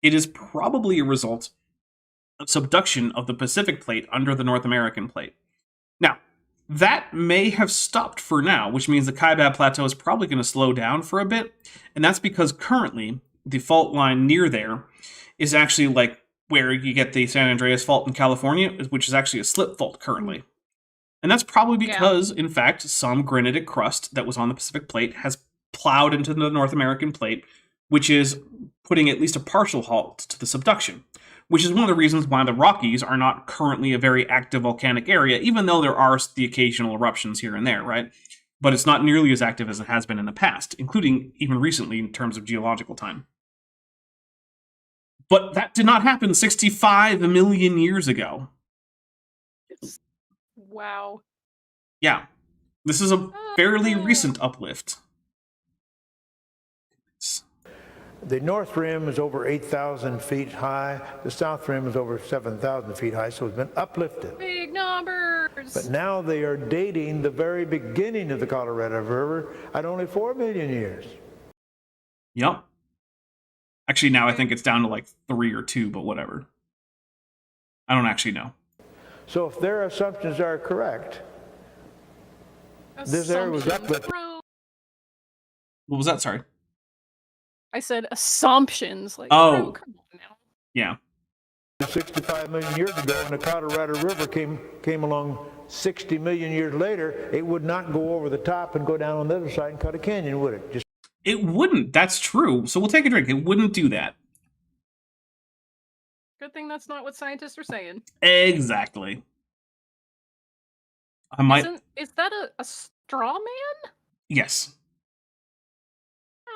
It is probably a result of subduction of the Pacific plate under the North American plate. Now, that may have stopped for now, which means the Kaibab Plateau is probably going to slow down for a bit, and that's because currently the fault line near there is actually like where you get the San Andreas Fault in California, which is actually a slip fault currently. And that's probably because, in fact, some granitic crust that was on the Pacific plate has plowed into the North American plate, which is putting at least a partial halt to the subduction, which is one of the reasons why the Rockies are not currently a very active volcanic area, even though there are the occasional eruptions here and there, right? But it's not nearly as active as it has been in the past, including even recently in terms of geological time. But that did not happen 65 million years ago. Wow. Yeah. This is a fairly recent uplift. The north rim is over 8,000 feet high. The south rim is over 7,000 feet high, so it's been uplifted. Big numbers! But now they are dating the very beginning of the Colorado River at only 4 million years. Yep. Actually, now I think it's down to like 3 or 2, but whatever. I don't actually know. So if their assumptions are correct, this area was uplifted. What was that? Sorry. I said assumptions. Like, oh, come on now. Yeah. 65 million years ago, when the Colorado River came along 60 million years later, it would not go over the top and go down on the other side and cut a canyon, would it? It wouldn't. That's true. So we'll take a drink. It wouldn't do that. Good thing that's not what scientists are saying. Exactly. Is that a straw man? Yes.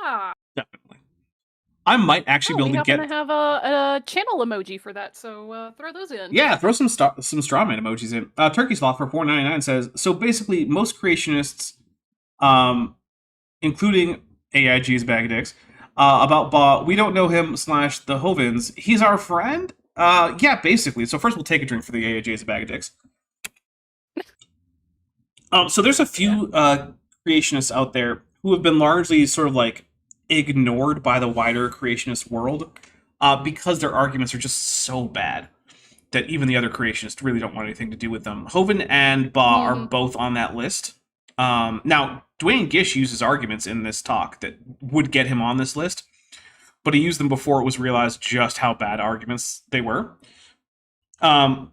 Ah. Definitely. I might actually be able to get. We happen to have a channel emoji for that, so throw those in. Yeah, throw some strawman emojis in. Turkey Sloth for $4.99 says, so basically most creationists, including AIG's bag of dicks, about Ba, we don't know him / the Hovins. He's our friend? Yeah, basically. So first we'll take a drink for the AIG's bag of dicks. So there's a few creationists out there who have been largely sort of like ignored by the wider creationist world because their arguments are just so bad. that even the other creationists really don't want anything to do with them. Hovind and Ba are both on that list. Now, Dwayne Gish uses arguments in this talk that would get him on this list, but he used them before it was realized just how bad arguments they were. And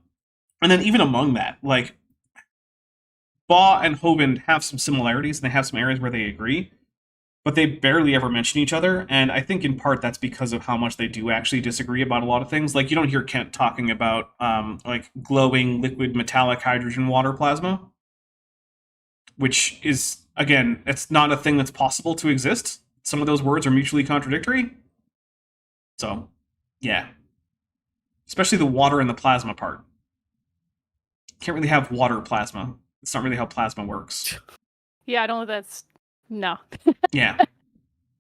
then even among that, like, Ba and Hovind have some similarities, and they have some areas where they agree, but they barely ever mention each other, and I think in part that's because of how much they do actually disagree about a lot of things. Like, you don't hear Kent talking about, like, glowing liquid metallic hydrogen water plasma, which is, again, it's not a thing that's possible to exist. Some of those words are mutually contradictory. So, yeah. Especially the water and the plasma part. Can't really have water plasma. It's not really how plasma works. Yeah, I don't know. That's no. Yeah.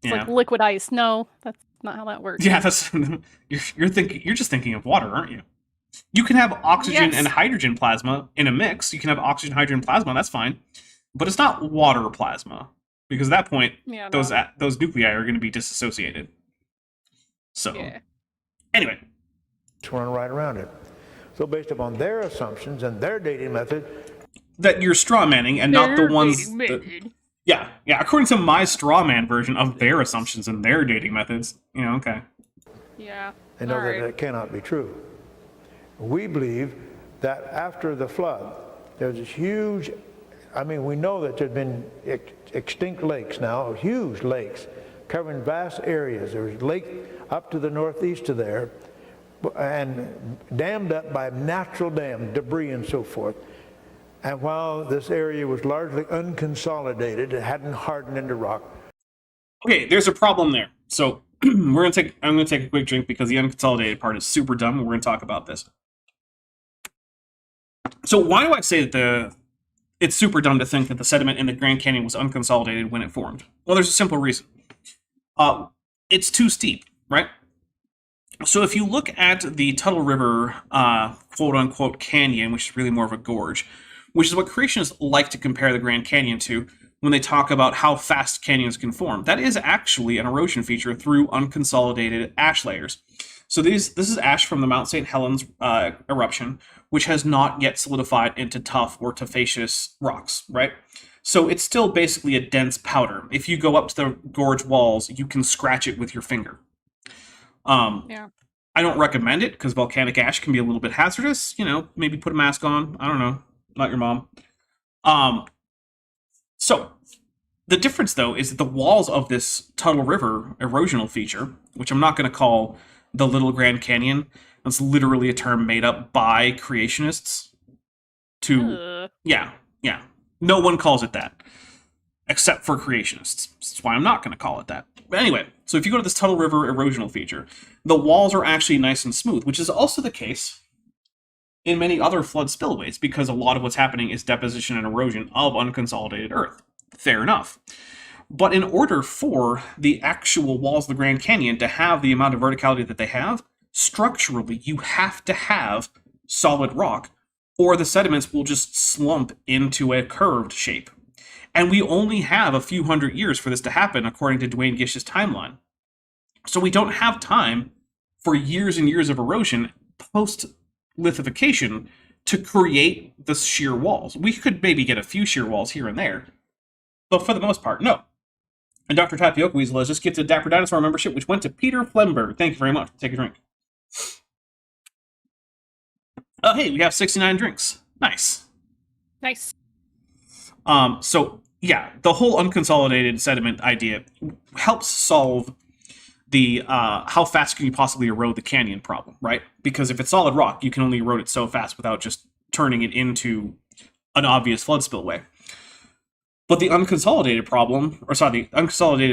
It's like liquid ice. No, that's not how that works. Yeah, that's you're thinking. You're just thinking of water, aren't you? You can have oxygen and hydrogen plasma in a mix. You can have oxygen, hydrogen plasma. That's fine, but it's not water plasma because at that point, those nuclei are going to be disassociated. So, anyway, to run right around it. So, based upon their assumptions and their dating method, that you're straw manning and not the ones. Yeah. According to my straw man version of their assumptions and their dating methods, okay. Yeah. They know that it cannot be true. We believe that after the flood, there's this huge. We know that there's been extinct lakes now, huge lakes, covering vast areas. There's a lake up to the northeast of there, and dammed up by natural dam, debris and so forth. And while this area was largely unconsolidated, it hadn't hardened into rock. Okay, there's a problem there. So I'm gonna take a quick drink because the unconsolidated part is super dumb, and we're gonna talk about this. So why do I say that it's super dumb to think that the sediment in the Grand Canyon was unconsolidated when it formed? Well, there's a simple reason. It's too steep, right? So if you look at the Tuttle River, quote-unquote canyon, which is really more of a gorge, which is what creationists like to compare the Grand Canyon to when they talk about how fast canyons can form. That is actually an erosion feature through unconsolidated ash layers. So this is ash from the Mount St. Helens eruption, which has not yet solidified into tough or tufaceous rocks, right? So it's still basically a dense powder. If you go up to the gorge walls, you can scratch it with your finger. I don't recommend it because volcanic ash can be a little bit hazardous. Maybe put a mask on. I don't know. Not your mom. So the difference, though, is that the walls of this Tuttle River erosional feature, which I'm not going to call the Little Grand Canyon, that's literally a term made up by creationists. No one calls it that, except for creationists. That's why I'm not going to call it that. But anyway, so if you go to this Tuttle River erosional feature, the walls are actually nice and smooth, which is also the case in many other flood spillways, because a lot of what's happening is deposition and erosion of unconsolidated earth. Fair enough. But in order for the actual walls of the Grand Canyon to have the amount of verticality that they have, structurally, you have to have solid rock, or the sediments will just slump into a curved shape. And we only have a few hundred years for this to happen, according to Dwayne Gish's timeline. So we don't have time for years and years of erosion post-lithification to create the shear walls. We could maybe get a few shear walls here and there, but for the most part, no. And Dr. Tapioca Weasel has just gifted Dapper Dinosaur membership, which went to Peter Flemberg. Thank you very much. Take a drink. Oh, hey, we have 69 drinks. Nice. So, yeah, the whole unconsolidated sediment idea helps solve the how fast can you possibly erode the canyon problem, right? Because if it's solid rock, you can only erode it so fast without just turning it into an obvious flood spillway. But the unconsolidated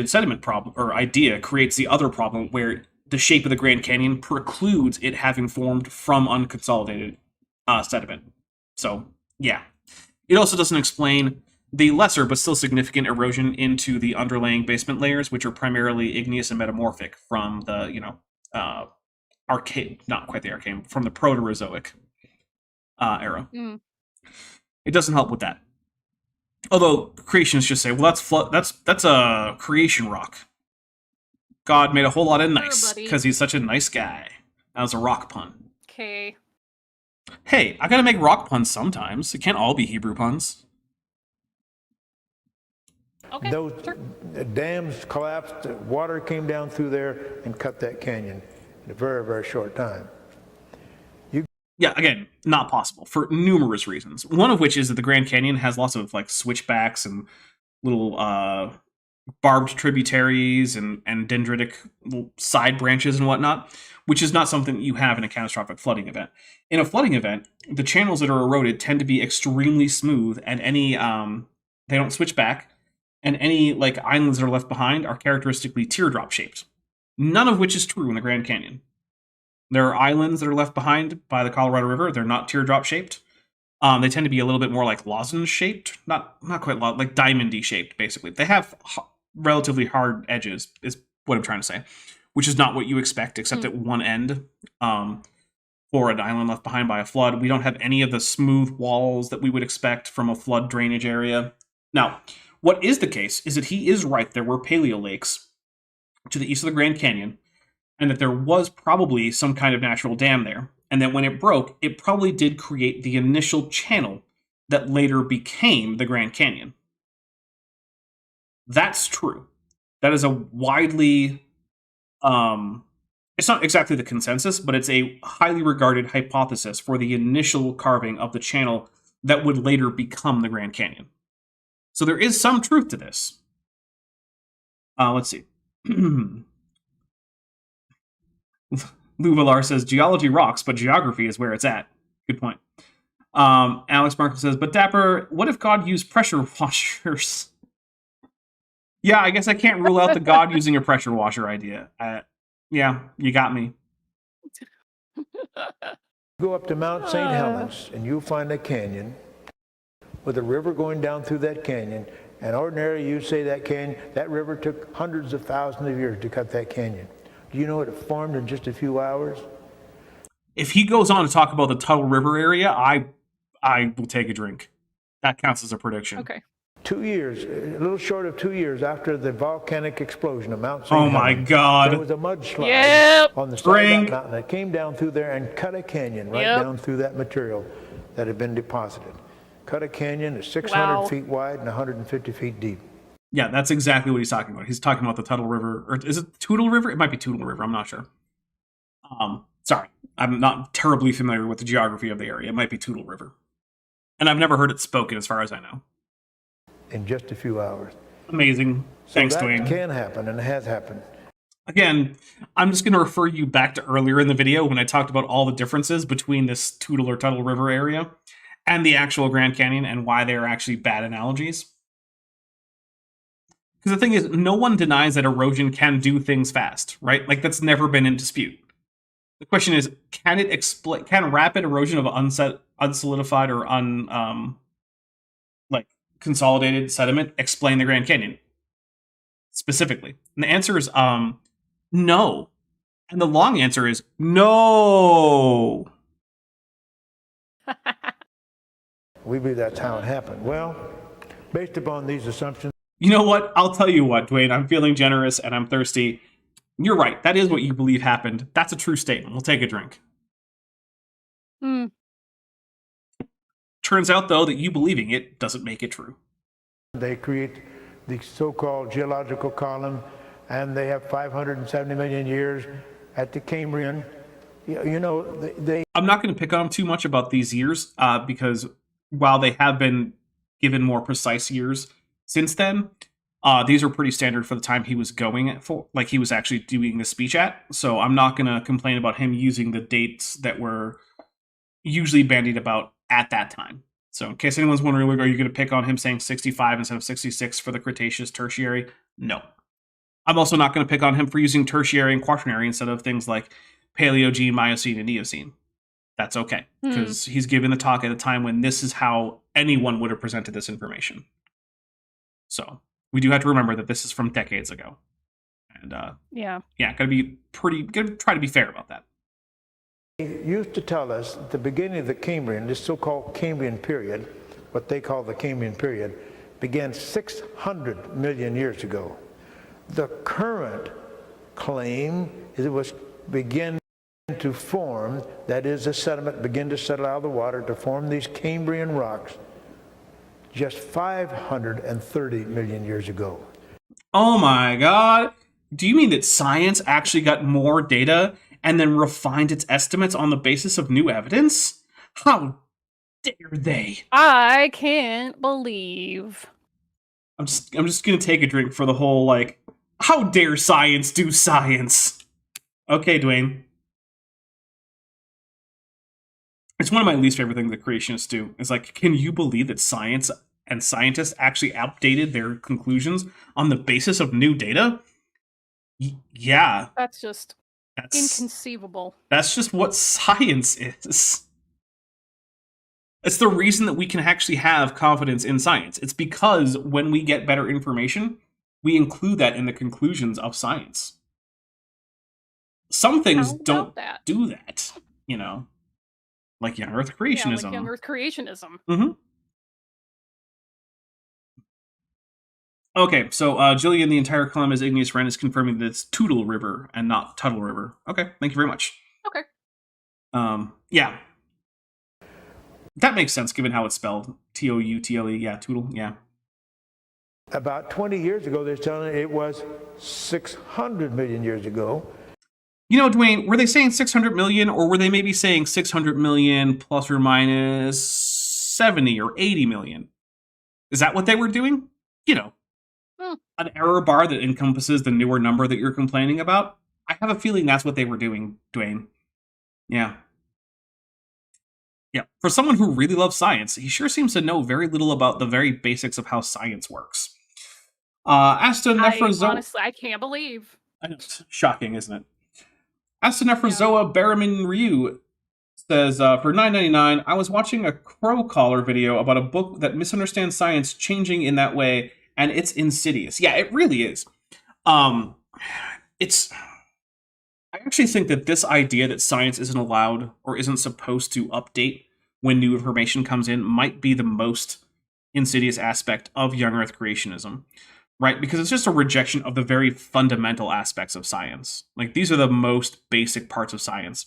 sediment problem, or idea, creates the other problem where the shape of the Grand Canyon precludes it having formed from unconsolidated sediment. So, yeah. It also doesn't explain the lesser but still significant erosion into the underlying basement layers, which are primarily igneous and metamorphic from the, not quite the Archaean, from the Proterozoic era. It doesn't help with that. Although creationists just say, well, that's a creation rock. God made a whole lot of nice because he's such a nice guy. That was a rock pun. Okay. Hey, I gotta make rock puns sometimes. It can't all be Hebrew puns. Okay, Those sure. dams collapsed, water came down through there and cut that canyon in a very, very short time. Yeah, again, not possible for numerous reasons. One of which is that the Grand Canyon has lots of like switchbacks and little barbed tributaries and dendritic little side branches and whatnot, which is not something you have in a catastrophic flooding event. In a flooding event, the channels that are eroded tend to be extremely smooth, and any they don't switch back, and any like islands that are left behind are characteristically teardrop shaped. None of which is true in the Grand Canyon. There are islands that are left behind by the Colorado River. They're not teardrop shaped. They tend to be a little bit more like lozenge shaped, not quite like diamondy shaped. Basically, they have relatively hard edges. Is what I'm trying to say, which is not what you expect, except at one end. For an island left behind by a flood, we don't have any of the smooth walls that we would expect from a flood drainage area. Now, what is the case is that he is right. There were paleo lakes to the east of the Grand Canyon, and that there was probably some kind of natural dam there, and that when it broke, it probably did create the initial channel that later became the Grand Canyon. That's true. That is a widely, it's not exactly the consensus, but it's a highly regarded hypothesis for the initial carving of the channel that would later become the Grand Canyon. So there is some truth to this. Let's see. Lou Villar says, geology rocks, but geography is where it's at. Good point. Alex Markham says, but Dapper, what if God used pressure washers? Yeah, I guess I can't rule out the God using a pressure washer idea. Yeah, you got me. Go up to Mount St. Helens and you'll find a canyon with a river going down through that canyon. And ordinarily you say that river took hundreds of thousands of years to cut that canyon. Do you know it formed in just a few hours? If he goes on to talk about the Tuttle River area, I will take a drink. That counts as a prediction. Okay. 2 years, a little short of 2 years after the volcanic explosion of Mount St. Oh my Helens, God. there was a mudslide on the side of that mountain that came down through there and cut a canyon right down through that material that had been deposited. Cut a canyon that's 600 feet wide and 150 feet deep. Yeah, that's exactly what he's talking about. He's talking about the Tuttle River, or is it Tootle River? It might be Tootle River, I'm not sure. Sorry, I'm not terribly familiar with the geography of the area. It might be Tootle River. And I've never heard it spoken as far as I know. In just a few hours. Amazing. Thanks, Dwayne. That can happen, and it has happened. Again, I'm just going to refer you back to earlier in the video when I talked about all the differences between this Tootle or Tuttle River area and the actual Grand Canyon and why they are actually bad analogies. Because the thing is, no one denies that erosion can do things fast, right? Like, that's never been in dispute. The question is, can rapid erosion of unsolidified or consolidated sediment explain the Grand Canyon? Specifically. And the answer is, no. And the long answer is, no. We believe that's how it happened. Well, based upon these assumptions, you know what? I'll tell you what, Dwayne. I'm feeling generous and I'm thirsty. You're right. That is what you believe happened. That's a true statement. We'll take a drink. Turns out, though, that you believing it doesn't make it true. They create the so-called geological column, and they have 570 million years at the Cambrian. You know, I'm not going to pick on them too much about these years because while they have been given more precise years since then, these are pretty standard for the time he was going for, like he was actually doing the speech at. So I'm not going to complain about him using the dates that were usually bandied about at that time. So in case anyone's wondering, are you going to pick on him saying 65 instead of 66 for the Cretaceous Tertiary? No. I'm also not going to pick on him for using Tertiary and Quaternary instead of things like Paleogene, Miocene, and Eocene. That's okay, because he's given the talk at a time when this is how anyone would have presented this information. So we do have to remember that this is from decades ago. And gotta try to be fair about that. They used to tell us at the beginning of the Cambrian, this so-called Cambrian period, what they call the Cambrian period, began 600 million years ago. The current claim is it was began to form, that is, the sediment begin to settle out of the water to form these Cambrian rocks just 530 million years ago. Oh my god. Do you mean that science actually got more data and then refined its estimates on the basis of new evidence? How dare they? I can't believe. I'm just gonna take a drink for the whole, like, how dare science do science? Okay, Dwayne. It's one of my least favorite things that creationists do. It's like, can you believe that science and scientists actually updated their conclusions on the basis of new data? Yeah. That's just inconceivable. That's just what science is. It's the reason that we can actually have confidence in science. It's because when we get better information, we include that in the conclusions of science. Some things don't do that, you know, like young Earth creationism. Yeah, like young Earth creationism. Mm-hmm. Okay, so Jillian, the entire Columbus igneous rent is confirming that it's Tootle River and not Tuttle River. Okay, thank you very much. Okay. Yeah. That makes sense given how it's spelled. T-O-U-T-L-E, yeah, Tootle, yeah. About 20 years ago, they're telling it was 600 million years ago. You know, Dwayne, were they saying 600 million, or were they maybe saying 600 million plus or minus 70 or 80 million? Is that what they were doing? You know, an error bar that encompasses the newer number that you're complaining about? I have a feeling that's what they were doing, Dwayne. Yeah. Yeah, for someone who really loves science, he sure seems to know very little about the very basics of how science works. Honestly, I can't believe. I know, it's shocking, isn't it? Astonephrozoa Baramin Ryu says, for $9.99, I was watching a crow collar video about a book that misunderstands science changing in that way, and it's insidious. Yeah, it really is. I actually think that this idea that science isn't allowed or isn't supposed to update when new information comes in might be the most insidious aspect of young Earth creationism, right? Because it's just a rejection of the very fundamental aspects of science. Like, these are the most basic parts of science.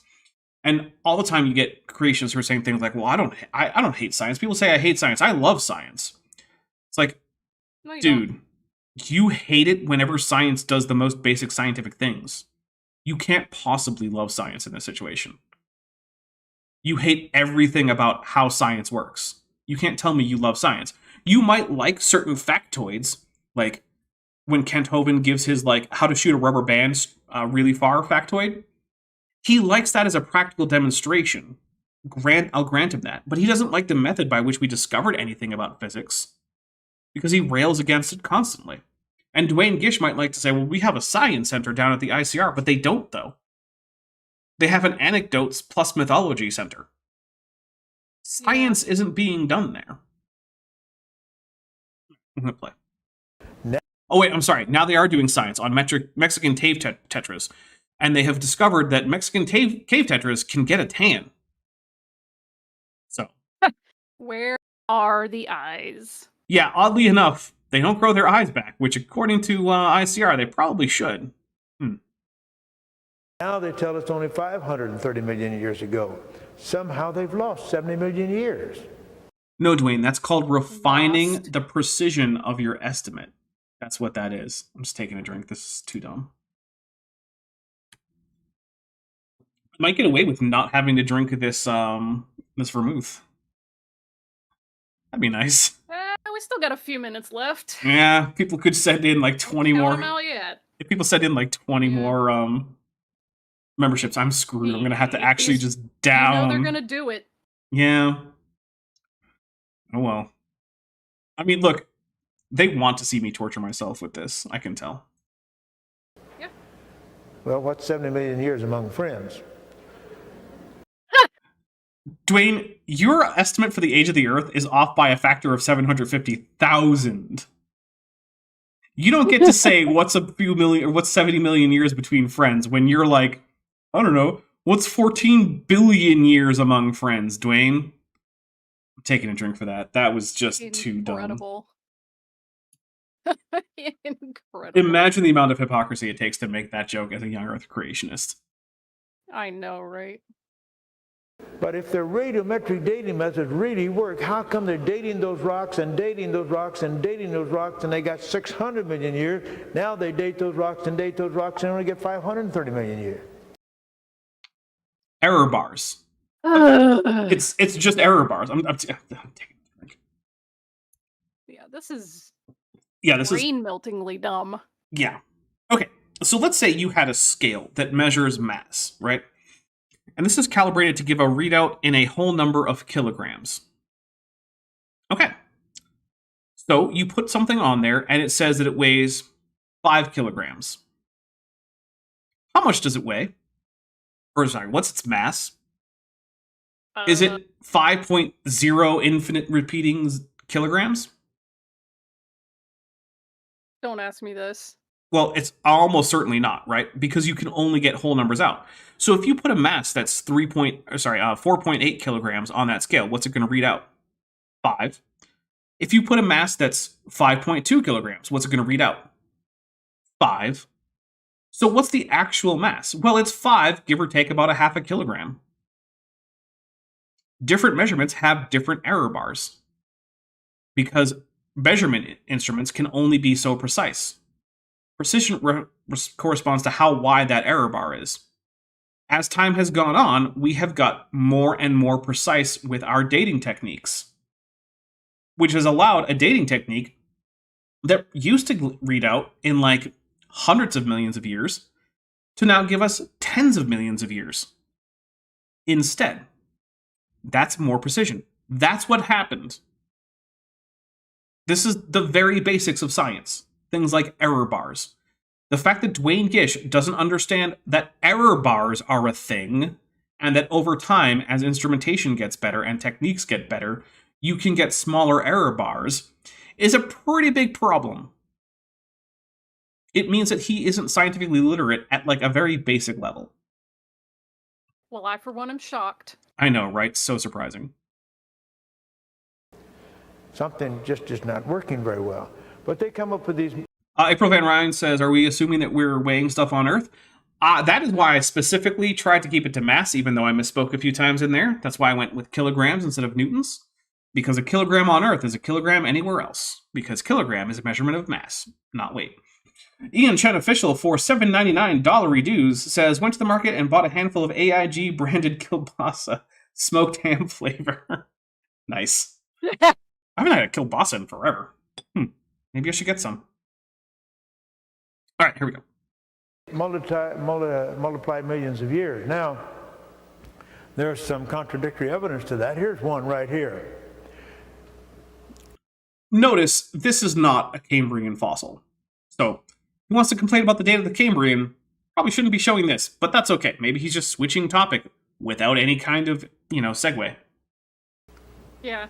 And all the time you get creationists who are saying things like, well, I don't hate science. People say I hate science. I love science. It's like, no, dude, you hate it whenever science does the most basic scientific things. You can't possibly love science in this situation. You hate everything about how science works. You can't tell me you love science. You might like certain factoids, like when Kent Hovind gives his, like, how to shoot a rubber band really far factoid. He likes that as a practical demonstration. I'll grant him that. But he doesn't like the method by which we discovered anything about physics, because he rails against it constantly. And Dwayne Gish might like to say, well, we have a science center down at the ICR, but they don't, though. They have an anecdotes plus mythology center. Science isn't being done there. I'm going to play. Oh, wait, I'm sorry. Now they are doing science on Mexican cave tetras. And they have discovered that Mexican cave tetras can get a tan. So. Where are the eyes? Yeah, oddly enough, they don't grow their eyes back, which according to ICR, they probably should. Now they tell us only 530 million years ago. Somehow they've lost 70 million years. No, Dwayne, that's called refining the precision of your estimate. That's what that is. I'm just taking a drink. This is too dumb. I might get away with not having to drink this this vermouth. That'd be nice. We still got a few minutes left. Yeah, people could send in like 20 more. Yet. If people send in like 20 more memberships, I'm screwed. I'm gonna have to actually just down. You know they're gonna do it. Yeah. Oh well. I mean, look, they want to see me torture myself with this. I can tell. Yep. Well, what's 70 million years among friends? Dwayne, your estimate for the age of the Earth is off by a factor of 750,000. You don't get to say what's a few million or what's 70 million years between friends when you're like, I don't know, what's 14 billion years among friends, Dwayne? I'm taking a drink for that. That was just too dumb. Incredible. Imagine the amount of hypocrisy it takes to make that joke as a young Earth creationist. I know, right? But if their radiometric dating methods really work, how come they're dating those rocks and dating those rocks and dating those rocks, and they got 600 million years? Now they date those rocks and date those rocks and only get 530 million years. Error bars. It's just error bars. I'm taking a drink. Yeah, this is brain-meltingly dumb. Yeah. Okay, so let's say you had a scale that measures mass, right? And this is calibrated to give a readout in a whole number of kilograms. Okay. So you put something on there, and it says that it weighs 5 kilograms. How much does it weigh? Or sorry, what's its mass? Is it 5.0 infinite repeating kilograms? Don't ask me this. Well, it's almost certainly not, right? Because you can only get whole numbers out. So if you put a mass that's 4.8 kilograms on that scale, what's it going to read out? 5. If you put a mass that's 5.2 kilograms, what's it going to read out? 5. So what's the actual mass? Well, it's 5, give or take about a half a kilogram. Different measurements have different error bars because measurement instruments can only be so precise. Precision corresponds to how wide that error bar is. As time has gone on, we have got more and more precise with our dating techniques, which has allowed a dating technique that used to read out in like hundreds of millions of years to now give us tens of millions of years. Instead, that's more precision. That's what happened. This is the very basics of science. Things like error bars. The fact that Dwayne Gish doesn't understand that error bars are a thing, and that over time, as instrumentation gets better and techniques get better, you can get smaller error bars, is a pretty big problem. It means that he isn't scientifically literate at like a very basic level. Well, I for one am shocked. I know, right? So surprising. Something just is not working very well. But they come up with these... April Van Ryan says, are we assuming that we're weighing stuff on Earth? That is why I specifically tried to keep it to mass, even though I misspoke a few times in there. That's why I went with kilograms instead of newtons. Because a kilogram on Earth is a kilogram anywhere else. Because kilogram is a measurement of mass, not weight. Ian Chen Official for $7.99 $redues says, went to the market and bought a handful of AIG branded kielbasa smoked ham flavor. Nice. I haven't had a kielbasa in forever. Maybe I should get some. All right, here we go. Multiply millions of years. Now, there's some contradictory evidence to that. Here's one right here. Notice, this is not a Cambrian fossil. So, who wants to complain about the date of the Cambrian probably shouldn't be showing this, but that's okay. Maybe he's just switching topic without any kind of, segue. Yeah.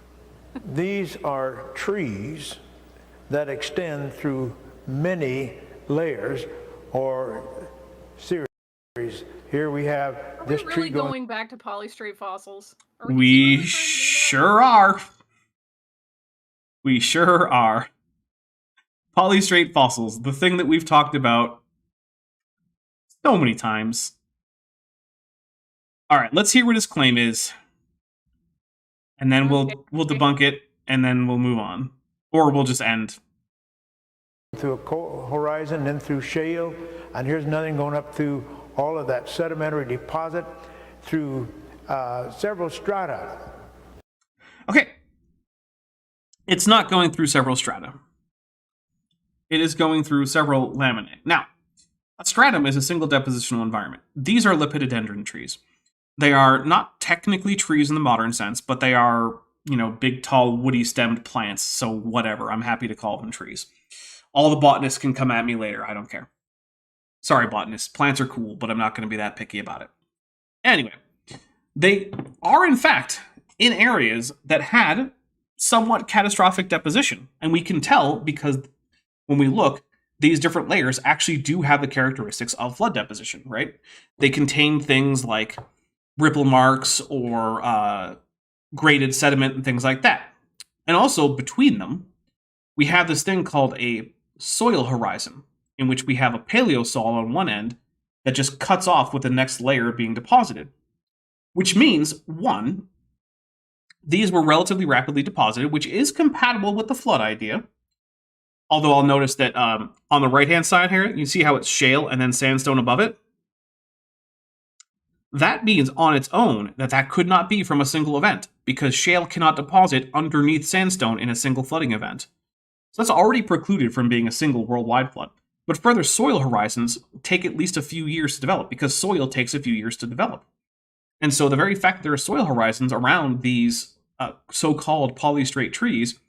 These are trees that extend through many layers or series. Here we have this really tree going back to Polystrate fossils. We sure are. We sure are. Polystrate fossils, the thing that we've talked about so many times. All right, let's hear what his claim is, and then we'll debunk it, and then we'll move on, or we'll just end. Through a horizon, then through shale, and here's nothing going up through all of that sedimentary deposit through several strata. Okay. It's not going through several strata. It is going through several laminae. Now, a stratum is a single depositional environment. These are lepidodendron trees. They are not technically trees in the modern sense, but they are, big, tall, woody-stemmed plants, so whatever. I'm happy to call them trees. All the botanists can come at me later. I don't care. Sorry, botanists. Plants are cool, but I'm not going to be that picky about it. Anyway, they are, in fact, in areas that had somewhat catastrophic deposition. And we can tell because when we look, these different layers actually do have the characteristics of flood deposition, right? They contain things like ripple marks or graded sediment and things like that. And also, between them, we have this thing called a soil horizon, in which we have a paleosol on one end that just cuts off with the next layer being deposited. Which means, one, these were relatively rapidly deposited, which is compatible with the flood idea. Although I'll notice that on the right-hand side here, you see how it's shale and then sandstone above it? That means on its own that could not be from a single event, because shale cannot deposit underneath sandstone in a single flooding event. So that's already precluded from being a single worldwide flood. But further soil horizons take at least a few years to develop, because soil takes a few years to develop. And so the very fact that there are soil horizons around these so-called polystrate trees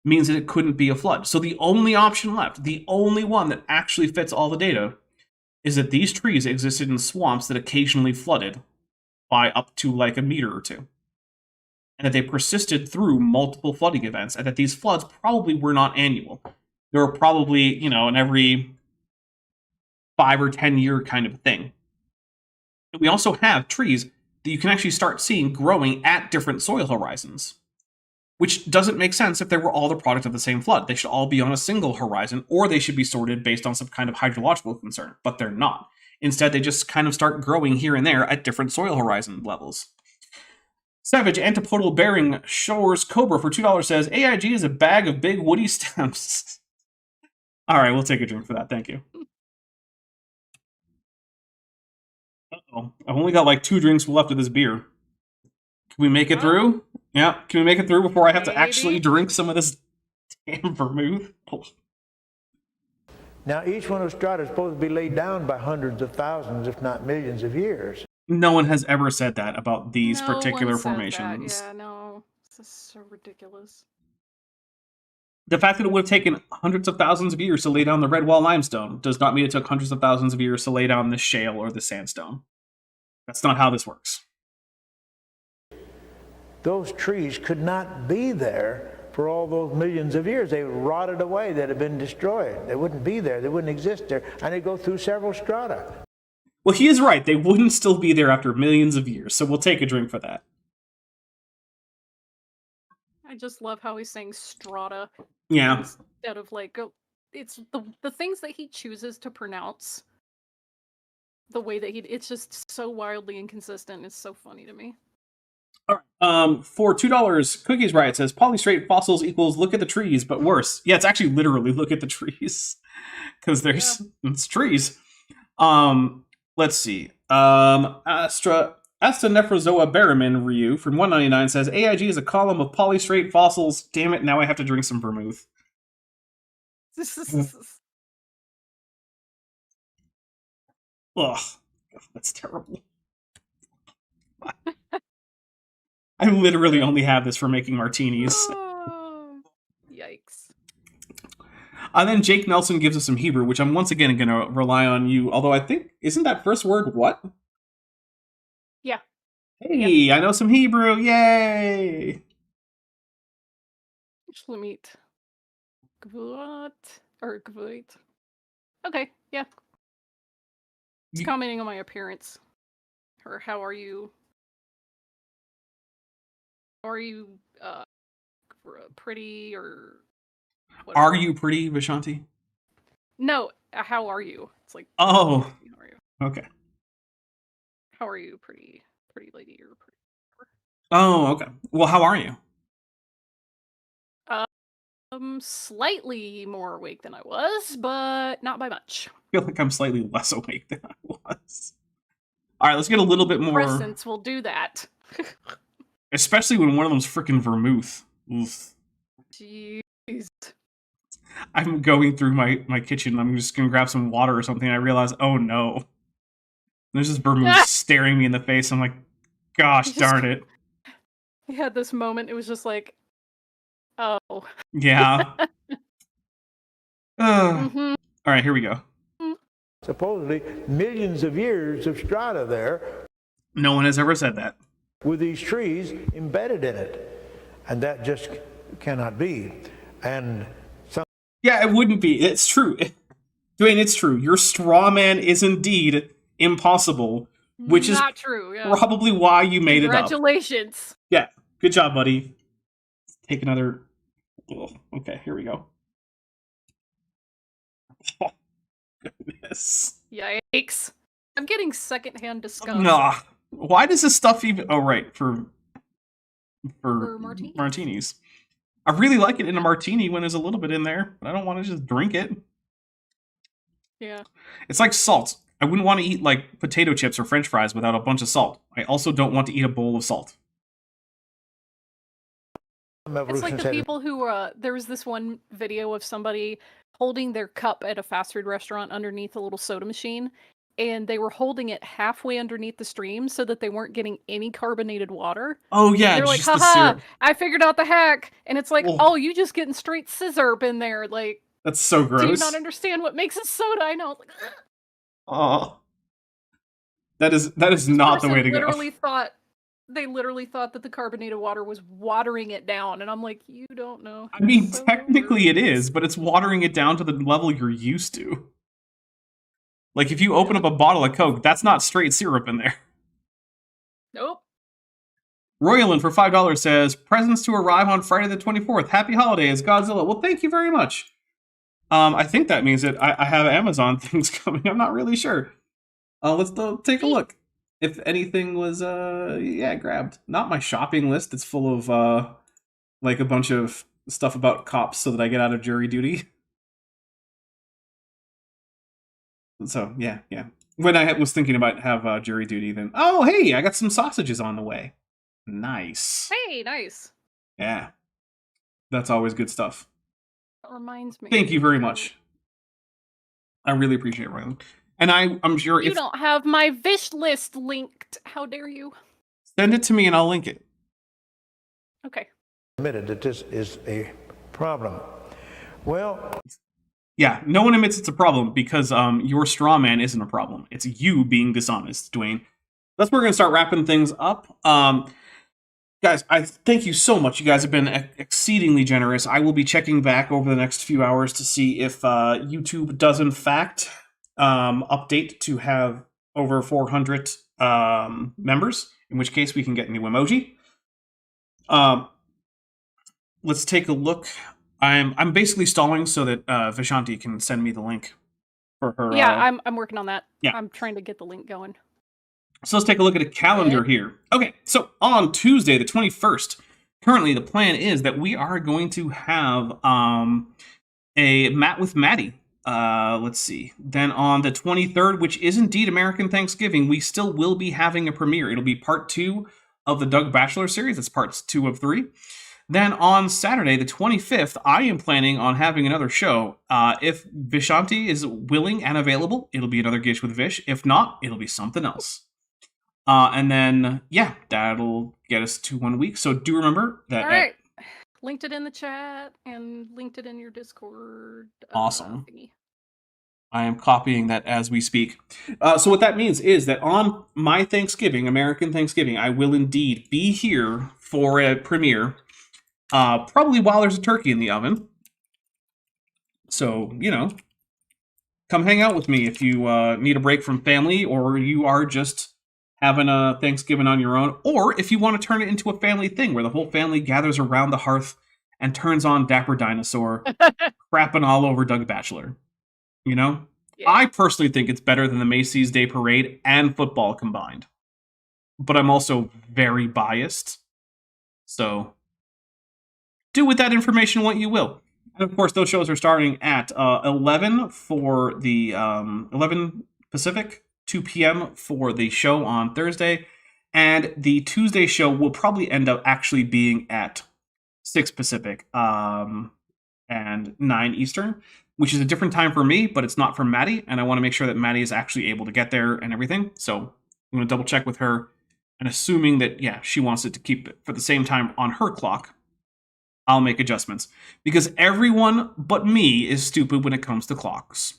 means that it couldn't be a flood. So the only option left, the only one that actually fits all the data, is that these trees existed in swamps that occasionally flooded by up to like a meter or two. And that they persisted through multiple flooding events, and that these floods probably were not annual. They were probably, an every 5 or 10 year kind of thing. And we also have trees that you can actually start seeing growing at different soil horizons. Which doesn't make sense if they were all the product of the same flood. They should all be on a single horizon, or they should be sorted based on some kind of hydrological concern, but they're not. Instead, they just kind of start growing here and there at different soil horizon levels. Savage Antipodal Bearing Shores Cobra for $2 says, AIG is a bag of big woody stems. Alright, we'll take a drink for that, thank you. Uh-oh, I've only got like 2 drinks left of this beer. Can we make it through? Yeah, can we make it through before I have to actually drink some of this damn vermouth? Now, each one of strata is supposed to be laid down by hundreds of thousands, if not millions of years. No one has ever said that about these No particular one said formations. that. Yeah, no. This is so ridiculous. The fact that it would have taken hundreds of thousands of years to lay down the red wall limestone does not mean it took hundreds of thousands of years to lay down the shale or the sandstone. That's not how this works. Those trees could not be there for all those millions of years. They rotted away. They'd have been destroyed. They wouldn't be there. They wouldn't exist there. And they go through several strata. Well, he is right. They wouldn't still be there after millions of years, so we'll take a drink for that. I just love how he's saying strata. Yeah. Instead of it's the things that he chooses to pronounce. The way that it's just so wildly inconsistent. It's so funny to me. All right. For $2, Cookies Riot says Polystrate fossils equals look at the trees, but worse. Yeah, it's actually literally look at the trees, because it's trees. Let's see. Astra Nephrozoa Barraman Ryu from $1.99 says AIG is a column of polystrate fossils. Damn it! Now I have to drink some vermouth. Ugh, that's terrible. I literally only have this for making martinis. Oh, yikes. And then Jake Nelson gives us some Hebrew, which I'm once again going to rely on you. Although I think, isn't that first word what? Yeah. Hey, I know some Hebrew. Yay! Shlemit. Gvut. Or Gvut. Okay, yeah. It's commenting on my appearance. Or how are you? Are you pretty or whatever. Are you pretty, Vishanti? No, how are you? It's like, oh, how are you? Okay. How are you, pretty lady or pretty? Oh, okay. Well, how are you? Slightly more awake than I was, but not by much. I feel like I'm slightly less awake than I was. All right, let's get a little bit more. Presence will do that. Especially when one of them's freaking vermouth. Oof. Jeez. I'm going through my kitchen. I'm just gonna grab some water or something. And I realize, oh no, there's this vermouth staring me in the face. I'm like, gosh darn it. I had this moment. It was just like, oh. Yeah. All right, here we go. Supposedly millions of years of strata there. No one has ever said that. With these trees embedded in it. And that just cannot be. And yeah, it wouldn't be. It's true. Dwayne, it's true. Your straw man is indeed impossible, which is not true. Yeah. Probably why you made it up. Congratulations. Yeah, good job, buddy. Take another. Oh, okay, here we go. Oh, goodness. Yikes. I'm getting secondhand disgust. Nah. Why does this stuff even... Oh, right, for martinis. martinis. I really like it in a martini when there's a little bit in there, but I don't want to just drink it. Yeah. It's like salt. I wouldn't want to eat, like, potato chips or french fries without a bunch of salt. I also don't want to eat a bowl of salt. It's like the people who, there was this one video of somebody holding their cup at a fast food restaurant underneath a little soda machine, and they were holding it halfway underneath the stream so that they weren't getting any carbonated water. Oh, yeah, they're like, just the haha, syrup. I figured out the hack. And it's like, Whoa. oh, you just getting straight scissor in there. Like, that's so gross. Do you not understand what makes it soda? I know. Like, oh. That is not the way to go. They literally thought that the carbonated water was watering it down, and I'm like, you don't know. I mean, technically it is, but it's watering it down to the level you're used to. Like, if you open up a bottle of Coke, that's not straight syrup in there. Nope. Royalyn for $5 says, presents to arrive on Friday the 24th. Happy holidays, Godzilla. Well, thank you very much. I think that means that I have Amazon things coming. I'm not really sure. Let's take a look. If anything was, grabbed. Not my shopping list. It's full of, like, a bunch of stuff about cops so that I get out of jury duty. So, yeah. When I was thinking about have jury duty, then, oh, hey, I got some sausages on the way. Nice. Hey, nice. Yeah. That's always good stuff. That reminds me. Thank you very much. I really appreciate it, Ryan. And I'm sure you don't have my wish list linked. How dare you? Send it to me and I'll link it. Okay. Admitted that this is a problem. Well, yeah, no one admits it's a problem because your straw man isn't a problem. It's you being dishonest, Dwayne. That's where we're going to start wrapping things up. Guys, I thank you so much. You guys have been exceedingly generous. I will be checking back over the next few hours to see if YouTube does in fact update to have over 400 members, in which case we can get new emoji. Let's take a look. I'm basically stalling so that Vishanti can send me the link for her. Yeah, I'm working on that. Yeah. I'm trying to get the link going. So let's take a look at a calendar here. Okay, so on Tuesday, the 21st, currently the plan is that we are going to have a Matt with Maddie. Let's see. Then on the 23rd, which is indeed American Thanksgiving, we still will be having a premiere. It'll be part 2 of the Doug Batchelor series. It's parts 2 of 3. Then on Saturday, the 25th, I am planning on having another show. If Vishanti is willing and available, it'll be another Gish with Vish. If not, it'll be something else. And then, yeah, that'll get us to 1 week. So do remember that. All right. Linked it in the chat and linked it in your Discord. Awesome. Thingy. I am copying that as we speak. So what that means is that on my Thanksgiving, American Thanksgiving, I will indeed be here for a premiere. Probably while there's a turkey in the oven. So, come hang out with me if you need a break from family, or you are just having a Thanksgiving on your own, or if you want to turn it into a family thing where the whole family gathers around the hearth and turns on Dapper Dinosaur, crapping all over Doug Batchelor. Yeah. I personally think it's better than the Macy's Day Parade and football combined. But I'm also very biased. So do with that information what you will. And of course, those shows are starting at 11 for the 11 Pacific, 2 p.m. for the show on Thursday. And the Tuesday show will probably end up actually being at 6 Pacific and 9 Eastern, which is a different time for me, but it's not for Maddie. And I want to make sure that Maddie is actually able to get there and everything. So I'm going to double check with her. And assuming that, she wants it to keep it for the same time on her clock, I'll make adjustments. Because everyone but me is stupid when it comes to clocks.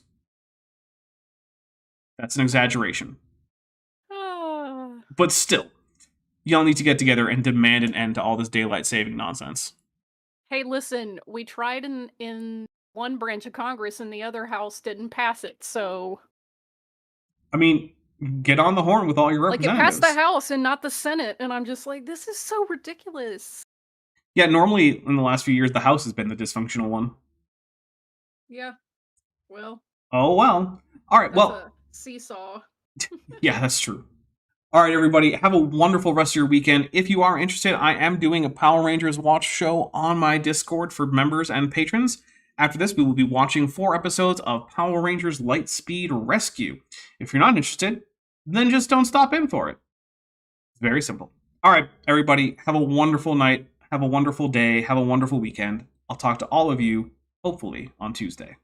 That's an exaggeration. But still, y'all need to get together and demand an end to all this daylight saving nonsense. Hey, listen, we tried in one branch of Congress and the other house didn't pass it, so... I mean, get on the horn with all your representatives. Like, it passed the House and not the Senate, and I'm just like, this is so ridiculous. Yeah, normally, in the last few years, the House has been the dysfunctional one. Yeah, well... Oh, well. All right, well... seesaw. Yeah, that's true. All right, everybody, have a wonderful rest of your weekend. If you are interested, I am doing a Power Rangers watch show on my Discord for members and patrons. After this, we will be watching 4 episodes of Power Rangers Lightspeed Rescue. If you're not interested, then just don't stop in for it. It's very simple. All right, everybody, have a wonderful night, have a wonderful day, have a wonderful weekend. I'll talk to all of you, hopefully, on Tuesday.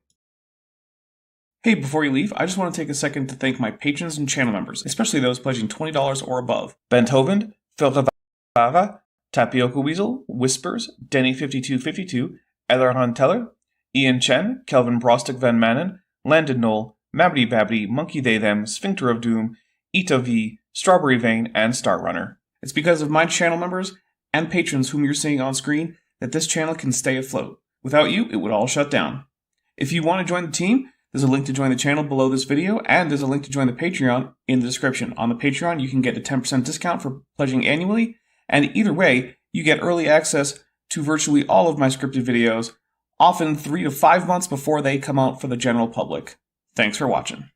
Hey, before you leave, I just want to take a second to thank my patrons and channel members, especially those pledging $20 or above. Ben Tovend, Phil Rivara, Tapioca Weasel, Whispers, Denny5252, Ellerhan Teller, Ian Chen, Kelvin Brostick Van Manen, Landon Knoll, Mabbity Babbity, Monkey They Them, Sphincter of Doom, Ita V, Strawberry Vein, and Star Runner. It's because of my channel members and patrons whom you're seeing on screen that this channel can stay afloat. Without you, it would all shut down. If you want to join the team, there's a link to join the channel below this video, and there's a link to join the Patreon in the description. On the Patreon, you can get a 10% discount for pledging annually, and either way, you get early access to virtually all of my scripted videos, often 3 to 5 months before they come out for the general public. Thanks for watching.